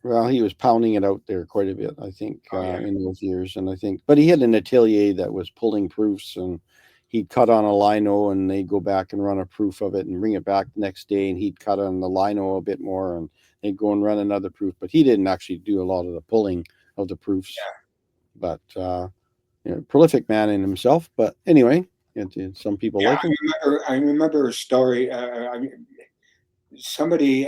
Well, he was pounding it out there quite a bit, I think, Oh yeah, in those years. And I think, but he had an atelier that was pulling proofs, and he'd cut on a lino, and they'd go back and run a proof of it and bring it back the next day, and he'd cut on the lino a bit more, and they'd go and run another proof. But he didn't actually do a lot of the pulling of the proofs. But prolific man in himself. But anyway, some people yeah. like him. I remember a story. Somebody.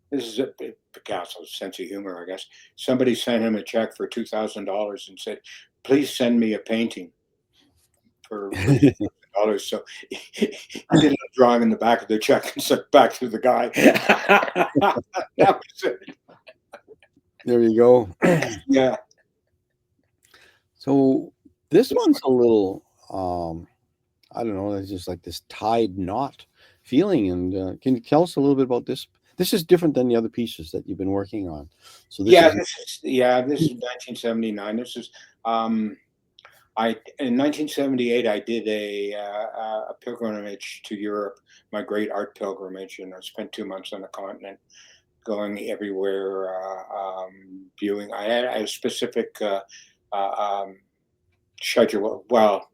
This is Picasso's sense of humor, I guess. Somebody sent him a check for $2,000 and said, "Please send me a painting for $2,000." So he did a drawing in the back of the check and sent it back to the guy. That was it. There you go. Yeah. So this one's a little, I don't know, it's just like this tied knot feeling. And can you tell us a little bit about this? This is different than the other pieces that you've been working on. So this Yeah, is this is 1979. This is I in 1978 I did a pilgrimage to Europe, my great art pilgrimage, and I spent 2 months on the continent, going everywhere, viewing. I had a specific schedule. Well,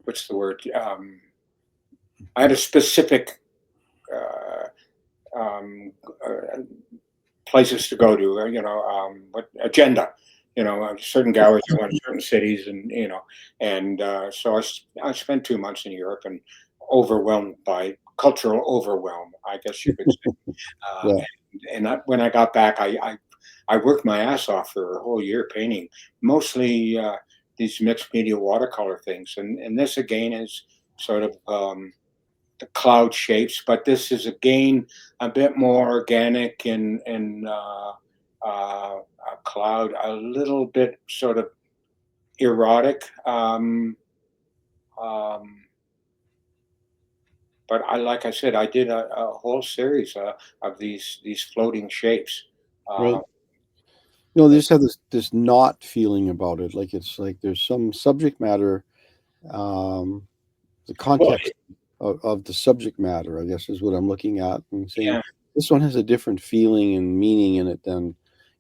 what's the word? I had a specific um, places to go to, what agenda, certain galleries I went to certain cities, and so I spent 2 months in Europe and overwhelmed by cultural overwhelm, I guess you could say. Yeah. When I got back, I worked my ass off for a whole year painting, mostly these mixed media watercolor things, and this again is sort of the cloud shapes, but this is again a bit more organic and a cloud, a little bit sort of erotic. Um, but like I said, I did a whole series of these floating shapes. Uh, Right. No, they just have this not feeling about it. Like it's like there's some subject matter, um, the well, context of the subject matter, I guess, is what I'm looking at and saying yeah, this one has a different feeling and meaning in it than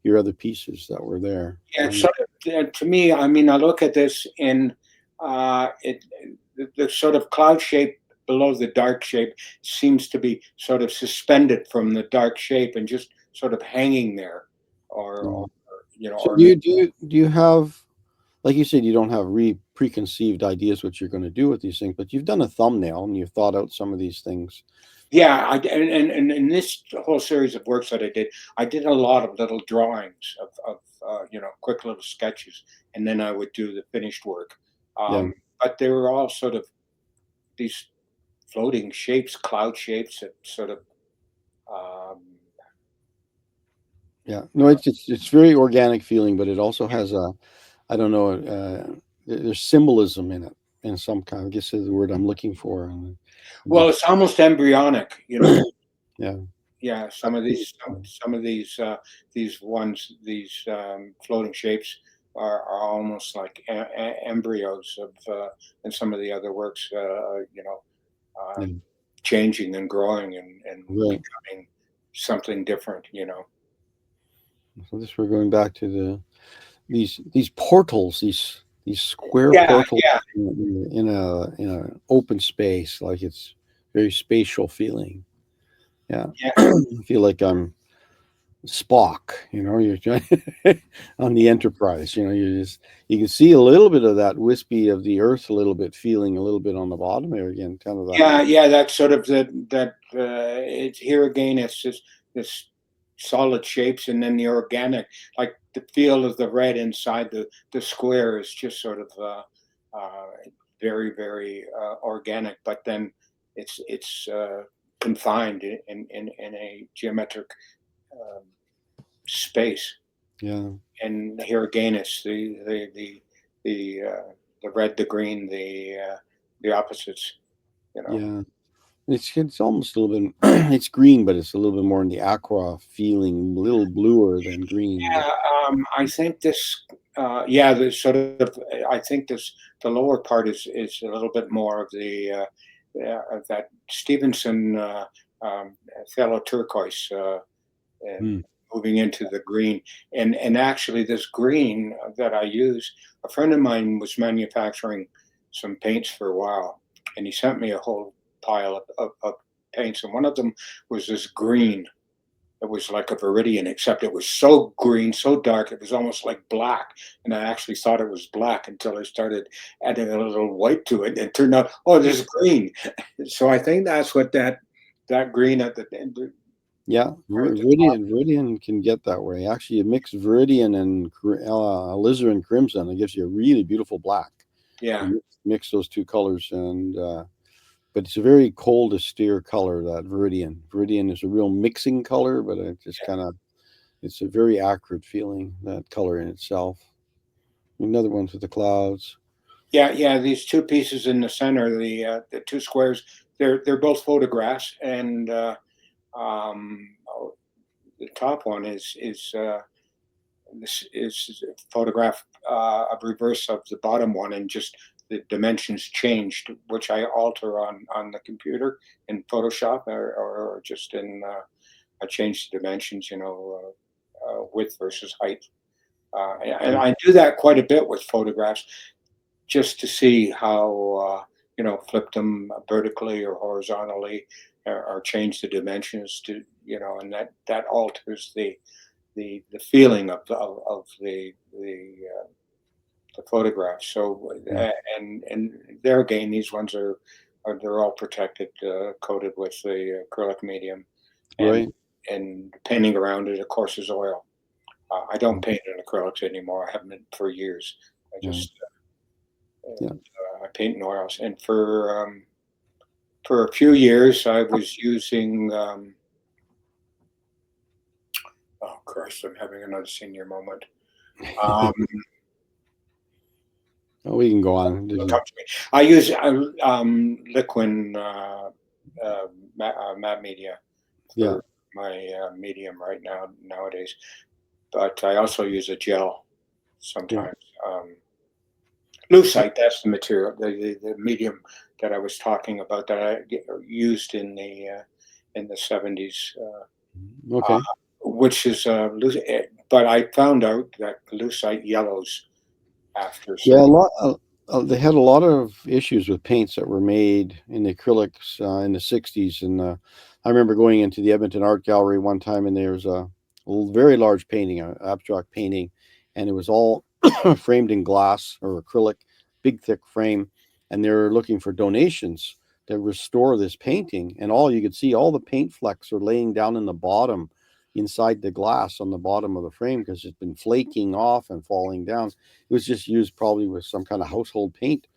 your other pieces that were there. yeah. Sort of, to me, I mean, I look at this in the sort of cloud shape below the dark shape seems to be sort of suspended from the dark shape and just sort of hanging there, or Yeah. So or do you have, like you said, you don't have preconceived ideas what you're going to do with these things, but you've done a thumbnail and you've thought out some of these things. yeah, and in this whole series of works that I did a lot of little drawings of quick little sketches, and then I would do the finished work. Yeah. But they were all sort of these floating shapes, cloud shapes that sort of um, Yeah. No, it's very organic feeling, but it also has a, I don't know, there's symbolism in it in some kind. I guess is the word I'm looking for. And well, the, it's almost embryonic, yeah. Yeah, some of these ones, these floating shapes are almost like embryos of, and some of the other works, uh, Yeah. changing and growing and Right. becoming something different. So this we're going back to these portals, these square Yeah, portals yeah, in a open space, like it's very spatial feeling. Yeah. yeah, I feel like I'm Spock, you're on the Enterprise, you can see a little bit of that wispy of the Earth, a little bit feeling a little bit on the bottom there again, kind of that. yeah. That's sort of it's here again. It's just this solid shapes, and then the organic, like the feel of the red inside the square is just sort of uh, very very organic. But then it's confined in a geometric um, space. Yeah, And here again, it's the red, the green, the opposites. You know. yeah. It's almost a little bit. It's green, but it's a little bit more in the aqua feeling, a little bluer than green. But Yeah, I think this, yeah, the sort of, I think the lower part is a little bit more of the of that Stevenson phthalo turquoise, and hmm, moving into the green, and actually this green that I use, a friend of mine was manufacturing some paints for a while, and he sent me a whole pile of paints, and one of them was this green. It was like a viridian, except it was so green, so dark, it was almost like black. And I actually thought it was black until I started adding a little white to it. And it turned out, oh, this is green. So I think that's what that green at the end, yeah, or at the top. Viridian can get that way. Actually, you mix Viridian and alizarin crimson, it gives you a really beautiful black. Yeah, You mix those two colors, and but it's a very cold, austere color. That Viridian. Viridian is a real mixing color, but it just kind of it's a very accurate feeling. That color in itself. Another one's with the clouds. yeah. These two pieces in the center, the two squares, they're both photographs, and the top one is this is a photograph of reverse of the bottom one, and just the dimensions changed, which I alter on the computer in Photoshop, or just in I change the dimensions, width versus height. And I do that quite a bit with photographs, just to see how flip them vertically or horizontally, or change the dimensions to and that alters the feeling of the photograph. So and there again, these ones are they're all protected, coated with the acrylic medium, and Right. painting around it, of course, is oil. I don't Mm. paint in acrylics anymore. I haven't been for years. I Yeah. just Yeah. I paint in oils, and for a few years I was using. Oh Christ, I'm having another senior moment. Um, Oh, we can go on. Don't talk to me. I use Liquin matte media Yeah. for my medium right now nowadays, but I also use a gel Yeah. sometimes. Lucite, that's the material, the medium that I was talking about that I used in the 70s, uh, Okay. which is but I found out that lucite yellows after a Yeah, a certain. lot. They had a lot of issues with paints that were made in the acrylics in the '60s, and I remember going into the Edmonton Art Gallery one time, and there was a very large painting, an abstract painting, and it was all framed in glass or acrylic, big thick frame, and they were looking for donations to restore this painting, and all you could see, all the paint flecks are laying down in the bottom, inside the glass on the bottom of the frame because it's been flaking off and falling down. It was just used probably with some kind of household paint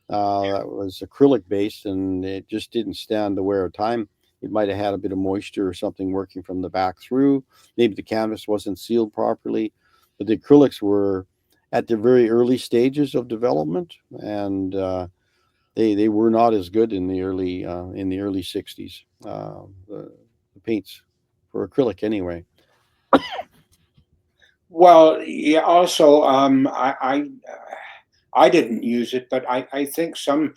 that was acrylic based, and it just didn't stand the wear of time. It might have had a bit of moisture or something working from the back through. Maybe the canvas wasn't sealed properly, but the acrylics were at the very early stages of development, and they were not as good in the early '60s. The paints for acrylic anyway. Well, yeah. Also, I didn't use it, but I think some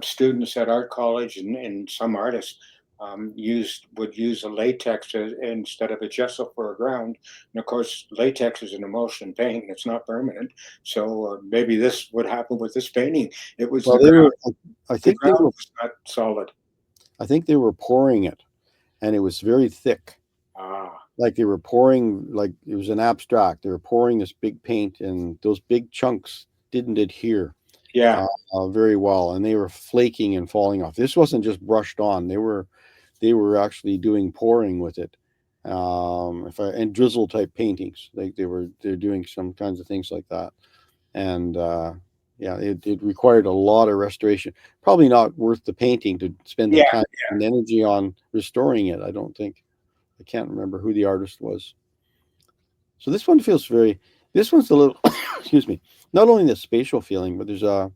students at art college and some artists would use a latex instead of a gesso for a ground. And of course, latex is an emulsion paint; it's not permanent. So maybe this would happen with this painting. It was Well, the they ground. were. I The think they ground were. was not solid. I think they were pouring it, and it was very thick. Ah, Like they were pouring, like it was an abstract. They were pouring this big paint, and those big chunks didn't adhere yeah, uh, very well, and they were flaking and falling off. This wasn't just brushed on; they were actually doing pouring with it. If I and drizzle type paintings, like they're doing some kinds of things like that, and yeah, it required a lot of restoration. Probably not worth the painting to spend the yeah. time and energy on restoring it. I don't think. I can't remember who the artist was. So this one feels very. This one's a little. Excuse me. Not only the spatial feeling, but there's an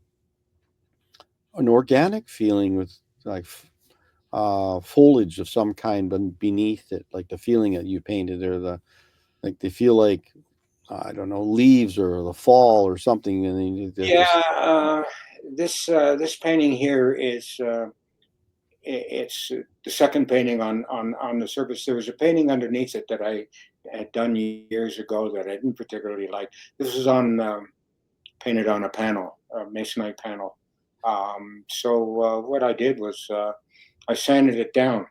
organic feeling with like foliage of some kind, but beneath it, like the feeling that you painted, or the like they feel like I don't know leaves or the fall or something, and then Yeah, this. this painting here is it's the second painting on the surface. There was a painting underneath it that I had done years ago that I didn't particularly like. This was on painted on a panel, a masonite panel. So what I did was I sanded it down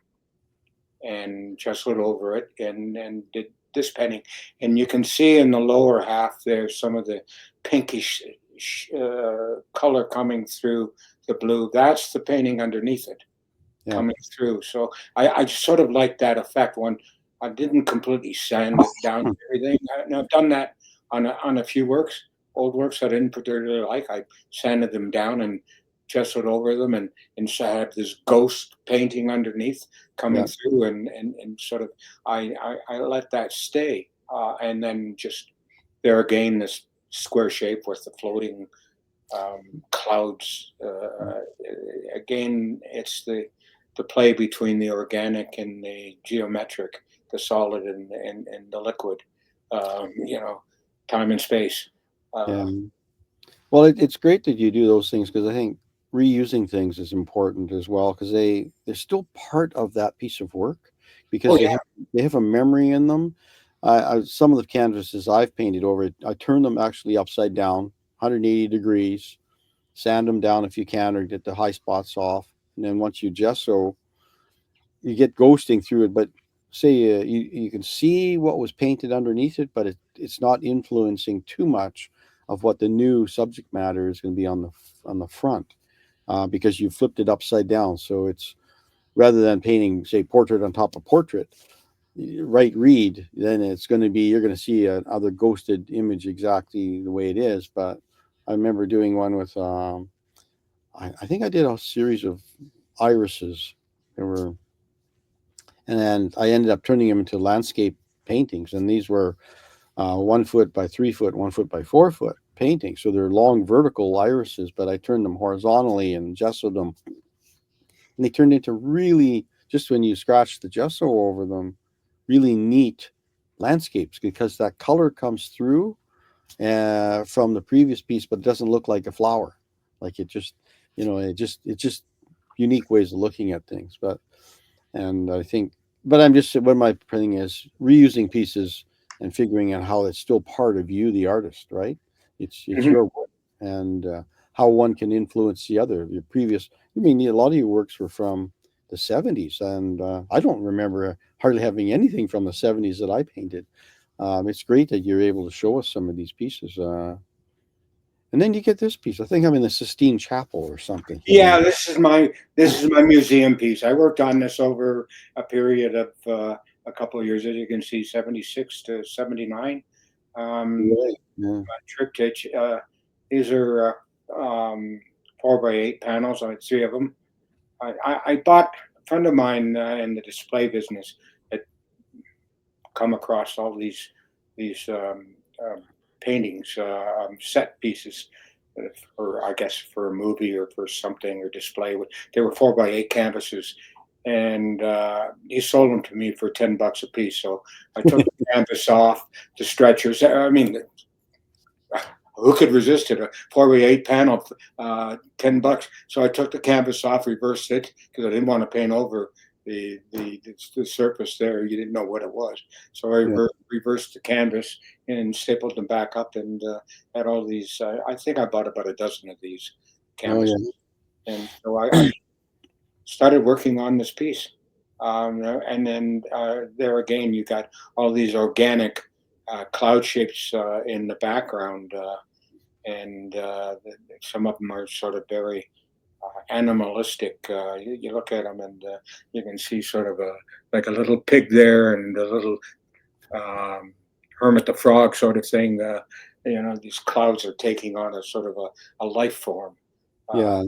and chiseled over it and did this painting. And you can see in the lower half there's some of the pinkish color coming through the blue. That's the painting underneath it Yeah. coming through. So I sort of like that effect. When I didn't completely sand it down to everything. And I've done that on a few works, old works I didn't particularly like. I sanded them down and chiseled over them, and so I had this ghost painting underneath coming Yeah. through, and sort of I let that stay, and then just there again this square shape with the floating clouds. Again, it's the play between the organic and the geometric, the solid and the liquid. Time and space. Yeah. Uh, Well, it's great that you do those things because I think reusing things is important as well because they're still part of that piece of work oh because yeah, they have a memory in them. Some of the canvases I've painted over it, I turn them actually upside down, 180 degrees, sand them down if you can, or get the high spots off, and then once you gesso, you get ghosting through it, but say you can see what was painted underneath it, but it's not influencing too much of what the new subject matter is going to be on the front, because you flipped it upside down. So it's rather than painting, say, portrait on top of portrait, right read, then it's going to be, you're going to see another ghosted image exactly the way it is. But I remember doing one with I think I did a series of irises. There were, and then I ended up turning them into landscape paintings, and these were 1 foot by 3 foot, 1 foot by 4 foot paintings. So they're long vertical irises, but I turned them horizontally and gessoed them, and they turned into really, just when you scratch the gesso over them, really neat landscapes, because that color comes through from the previous piece, but it doesn't look like a flower. Like it just, it's just unique ways of looking at things. But and I think, but I'm just, what my thing is, reusing pieces and figuring out how it's still part of you, the artist, right? It's Mhm. your work, and how one can influence the other. Your previous, I mean, a lot of your works were from the '70s, and I don't remember hardly having anything from the '70s that I painted. It's great that you're able to show us some of these pieces. And then you get this piece. I think I'm in the Sistine Chapel or something. Yeah, this is my museum piece. I worked on this over a period of a couple of years, as you can see, 76 to 79. Right. Yeah. Triptych. These are 4 by 8 panels. I had 3 of them. I bought a friend of mine in the display business had come across all these paintings, set pieces, for I guess for a movie or for something or display. They were 4 by 8 canvases, and he sold them to me for $10 a piece. So I took the canvas off the stretchers. I mean, who could resist it? A 4 by 8 panel, $10. So I took the canvas off, reversed it because I didn't want to paint over the surface there. You didn't know what it was. So I Yeah. reversed the canvas and stapled them back up, and had all these. I think I bought about a dozen of these Oh canvases, yeah. and so I started working on this piece. And then there again, you got all these organic cloud shapes in the background. And some of them are sort of very animalistic. You look at them, and you can see sort of like a little pig there, and a little um, Hermit the Frog sort of thing. These clouds are taking on a sort of a life form. Uh, Yeah.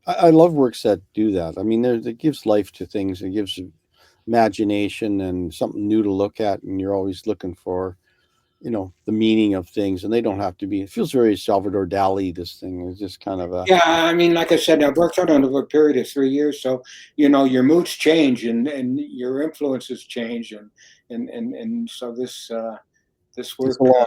I love works that do that. I mean, it gives life to things. It gives imagination and something new to look at, and you're always looking for, the meaning of things, and they don't have to be. It feels very Salvador Dali. This thing is just kind of a, yeah, I mean, like I said, I've worked on it over a period of 3 years, so your moods change, and your influences change, and so this it's work. a long,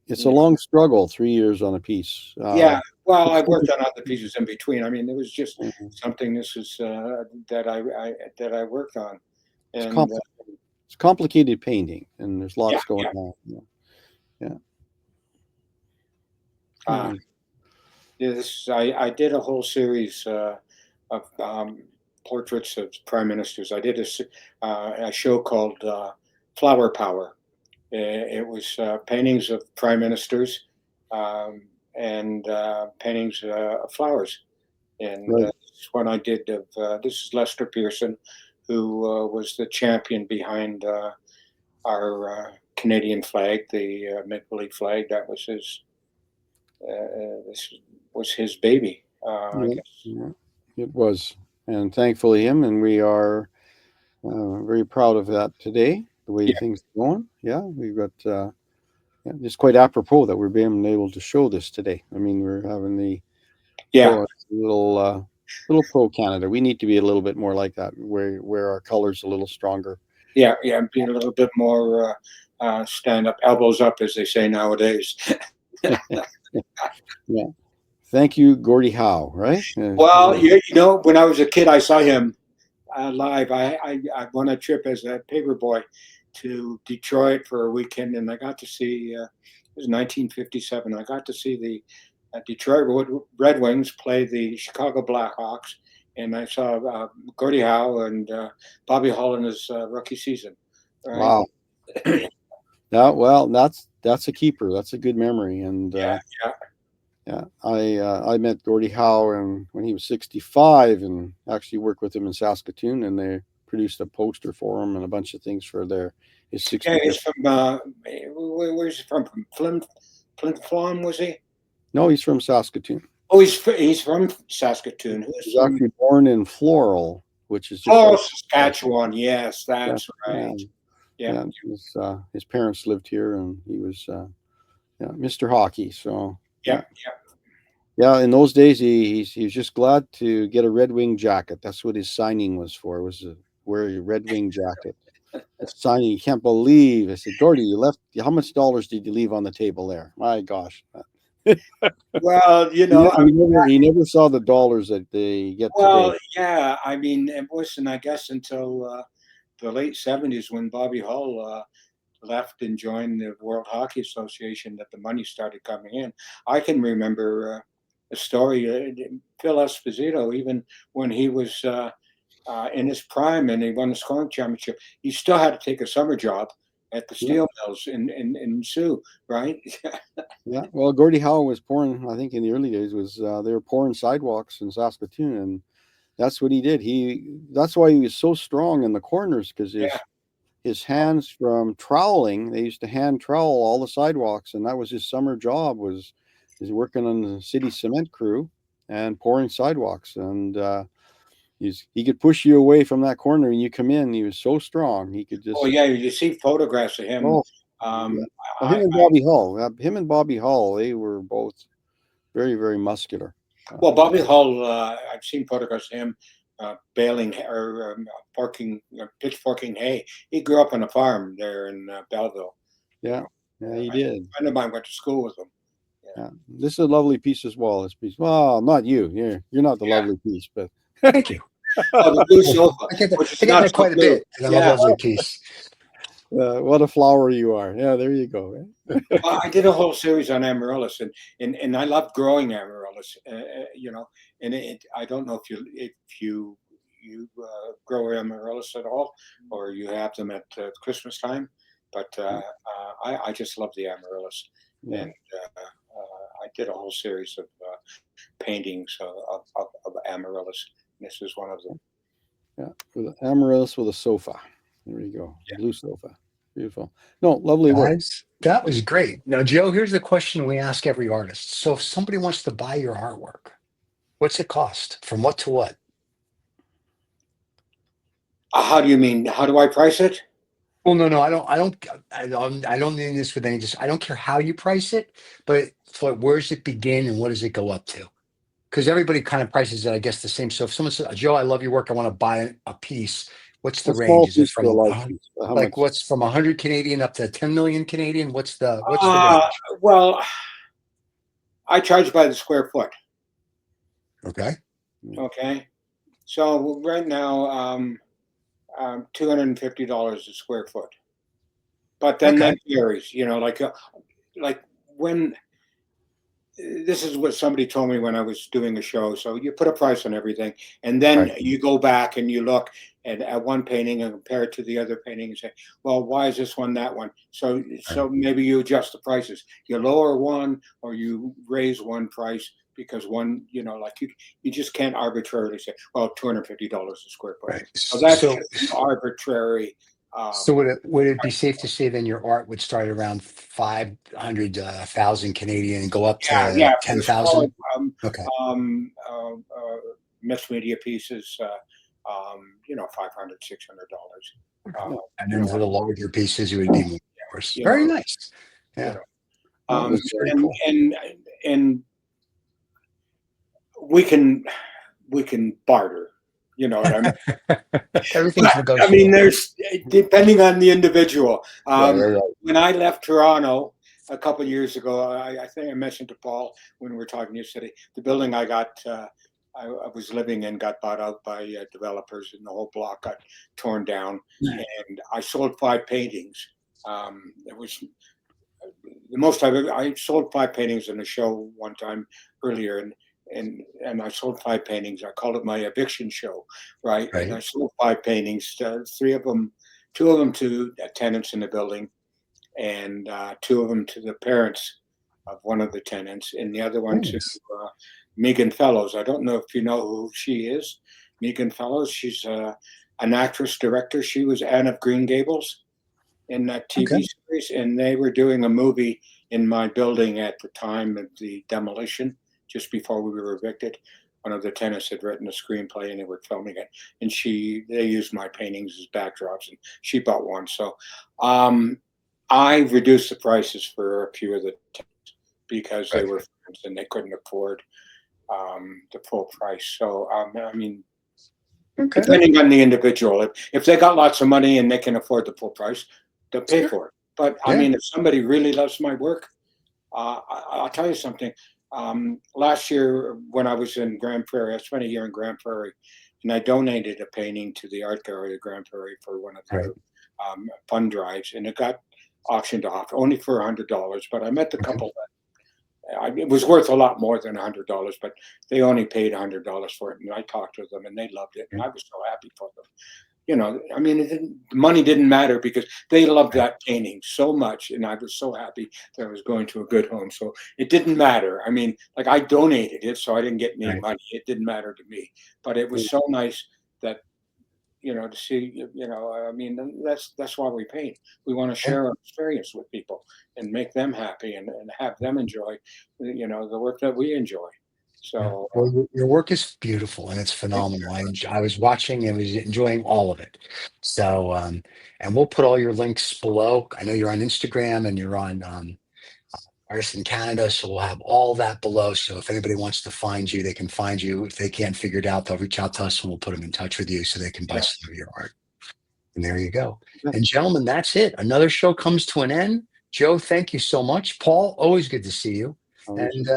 it's a long struggle. 3 years on a piece. Yeah, well, It's I've worked on other pieces in between. I mean, it was just Mhm. something. This is that I worked on, It's and complicated. It's complicated painting, and there's yeah, lots going yeah. on. Yeah. Yeah. Uh, Yeah. this I did a whole series of portraits of prime ministers. I did a show called Flower Power. It was paintings of prime ministers, and paintings of flowers. And Right. this is one I did of this is Lester Pearson, who was the champion behind our Canadian flag, the Maple Leaf flag. That was his. This was his baby, I Yeah. guess. Yeah. It was, and thankfully him, and we are very proud of that today. The way Yeah, things are going. Yeah, we've got. Yeah, it's quite apropos that we're being able to show this today. I mean, we're having the yeah, show us a little pro Canada. We need to be a little bit more like that, where our colors a little stronger. yeah, yeah. Be a little bit more stand up, elbows up, as they say nowadays. Yeah. Thank you, Gordie Howe. Right? Well, when I was a kid, I saw him live. I won a trip as a paper boy to Detroit for a weekend, and I got to see. It was 1957. I got to see the Detroit Red Wings play the Chicago Blackhawks and I saw Gordie Howe and Bobby Hull in his rookie season. Right? Wow. Yeah, well, that's a keeper. That's a good memory. And Yeah, yeah. yeah, I met Gordie Howe and when he was 65, and actually worked with him in Saskatoon, and they produced a poster for him and a bunch of things for his Yeah, 65th. he's from where's he from? From Flint Flon, was he? No, he's from Saskatoon. Oh, he's from Saskatoon. Who's He's from actually born in Floral, which is just Oh, out. Saskatchewan. Yes, Yeah, that's yeah, right. Yeah. yeah. His parents lived here, and he was yeah, Mr. Hockey. So yeah, Yep. Yep. yeah. In those days, he was just glad to get a Red Wing jacket. That's what his signing was for. Was to wear a Red Wing jacket. His signing. You can't believe. I said, Gordy, you left. How much dollars did you leave on the table there? My gosh. Well, He never saw the dollars that they get today. well, yeah. I mean, it wasn't, I guess, until the late '70s when Bobby Hull left and joined the World Hockey Association that the money started coming in. I can remember a story. Phil Esposito, even when he was in his prime and he won the scoring championship, he still had to take a summer job at the Yeah, steel mills in Sioux, right? yeah. Well, Gordie Howe was pouring. I think in the early days was they were pouring sidewalks in Saskatoon, and that's what he did. That's why he was so strong in the corners because Yeah. his hands from troweling. They used to hand trowel all the sidewalks, and that was his summer job. Was working on the city cement crew and pouring sidewalks, and he could push you away from that corner, and you come in. He was so strong. He could Oh just yeah, you see photographs of him. oh yeah. Um, Well, I, I Him and Bobby Hull, they were both very very muscular. well, Uh, Bobby Hull. I've seen photographs of him baling or forking, pitchforking hay. He grew up on a farm there in Belleville. You yeah, know, yeah, he a did. friend of mine went to school with him. Yeah, Yeah, this is a lovely piece as well. This piece, well, not you. You're not the yeah. lovely piece, but Thank you. Oh, the blue I sofa, which I is get not that so quite a blue. bit, and I'm a Yeah. lovely piece. what a flower you are. Yeah, there you go. Well, I did a whole series on amaryllis, and I love growing amaryllis. And I don't know if you grow amaryllis at all, or you have them at Christmas time, but I just love the amaryllis, Yeah, and I did a whole series of paintings of amaryllis. This is one of them. yeah. With amaryllis with a sofa. There you go. Yeah. Blue sofa. Beautiful. No, lovely work. Guys, that was great. Now, Joe, here's the question we ask every artist. So, if somebody wants to buy your artwork, what's it cost? From what to what? How do you mean? How do I price it? Well, no, I don't mean this with any. Just I don't care how you price it, but for where does it begin and what does it go up to? Because everybody kind of prices it, I guess, the same. So, if someone says, "Joe, I love your work. I want to buy a piece," what's the A range? small Is it piece to a from large piece. How like much? what's from 100 Canadian up to 10 million Canadian? What's the Uh, range? well, I charge by the square foot. Okay. Okay. So right now, $250 a square foot. But then Okay. that varies, like when this is what somebody told me when I was doing a show. So you put a price on everything, and Right. then you go back and you look at one painting and compare it to the other painting and say, well, why is this one that one? So maybe you adjust the prices. You lower one or you raise one price because one, like you just can't arbitrarily say, well, $250 a square foot. Right. So that's So, just an arbitrary. so would it be safe to say then your art would start around 500 Canadian and go up Yeah, to yeah, for the smaller 10,000? Okay. mixed media pieces, 500, $600. Yeah, And then yeah. for the larger pieces, it would be more, of course. You Very know, nice. you Yeah. know, No, um, that's very and cool. and and we can barter. You know what I mean? Everything's But I mean, negotiable. there's depending on the individual. Yeah, yeah, yeah. When I left Toronto a couple of years ago, I think I mentioned to Paul when we were talking yesterday, the building I got, I was living in, got bought out by developers, and the whole block got torn down. And I sold 5 paintings. It was the most I sold 5 paintings in a show one time earlier, and I sold 5 paintings. I called it my eviction show, right? And I Right. sold 5 paintings, 3 of them, 2 of them to tenants in the building, and 2 of them to the parents of one of the tenants, and the other one to Nice. Megan Fellows. I don't know if you know who she is. Megan Fellows. She's an actress director. She was Anne of Green Gables in that Okay. TV series, and they were doing a movie in my building at the time of the demolition, just before we were evicted. One of the tenants had written a screenplay, and they were filming it. And they used my paintings as backdrops, and she bought one. So, I reduced the prices for a few of the tenants because they Right. were friends and they couldn't afford the full price. So, I mean, Okay. depending on the individual, if they got lots of money and they can afford the full price, they'll pay Sure. for it. But I Yeah. mean, if somebody really loves my work, I'll tell you something. Last year, when I was in Grand Prairie, I spent a year in Grand Prairie, and I donated a painting to the art gallery of Grand Prairie for one of Right. their fund drives, and it got auctioned off only for $100. But I met the Okay. couple it was worth a lot more than $100, but they only paid $100 for it. And I talked to them, and they loved it, and Yeah. I was so happy for them. You know, I mean, the money didn't matter because they loved Right. that painting so much, and I was so happy that I was going to a good home. So it didn't matter. I mean, like, I donated it, so I didn't get any Right. money. It didn't matter to me, but it was so nice that, to see, I mean, that's why we paint. We want to Yeah. share our experience with people and make them happy, and have them enjoy, the work that we enjoy. Yeah. So, Well, your work is beautiful and it's thank you phenomenal. very much. I was watching and was enjoying all of it. So, and we'll put all your links below. I know you're on Instagram and you're on Artists in Canada, so we'll have all that below. So if anybody wants to find you, they can find you. If they can't figure it out, they'll reach out to us and we'll put them in touch with you so they can buy Yeah. some of your art. And there you go. Yeah. And gentlemen, that's it. Another show comes to an end. Joe, thank you so much. Paul, always good to see you. And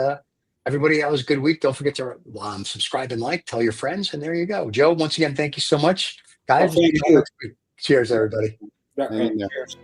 everybody, have a good week. Don't forget to subscribe and like, tell your friends. And there you go. Joe, once again, thank you so much. Well, Guys, we'll see thank you all you. next week. Cheers, everybody. Yeah, Hang and in there. cheers.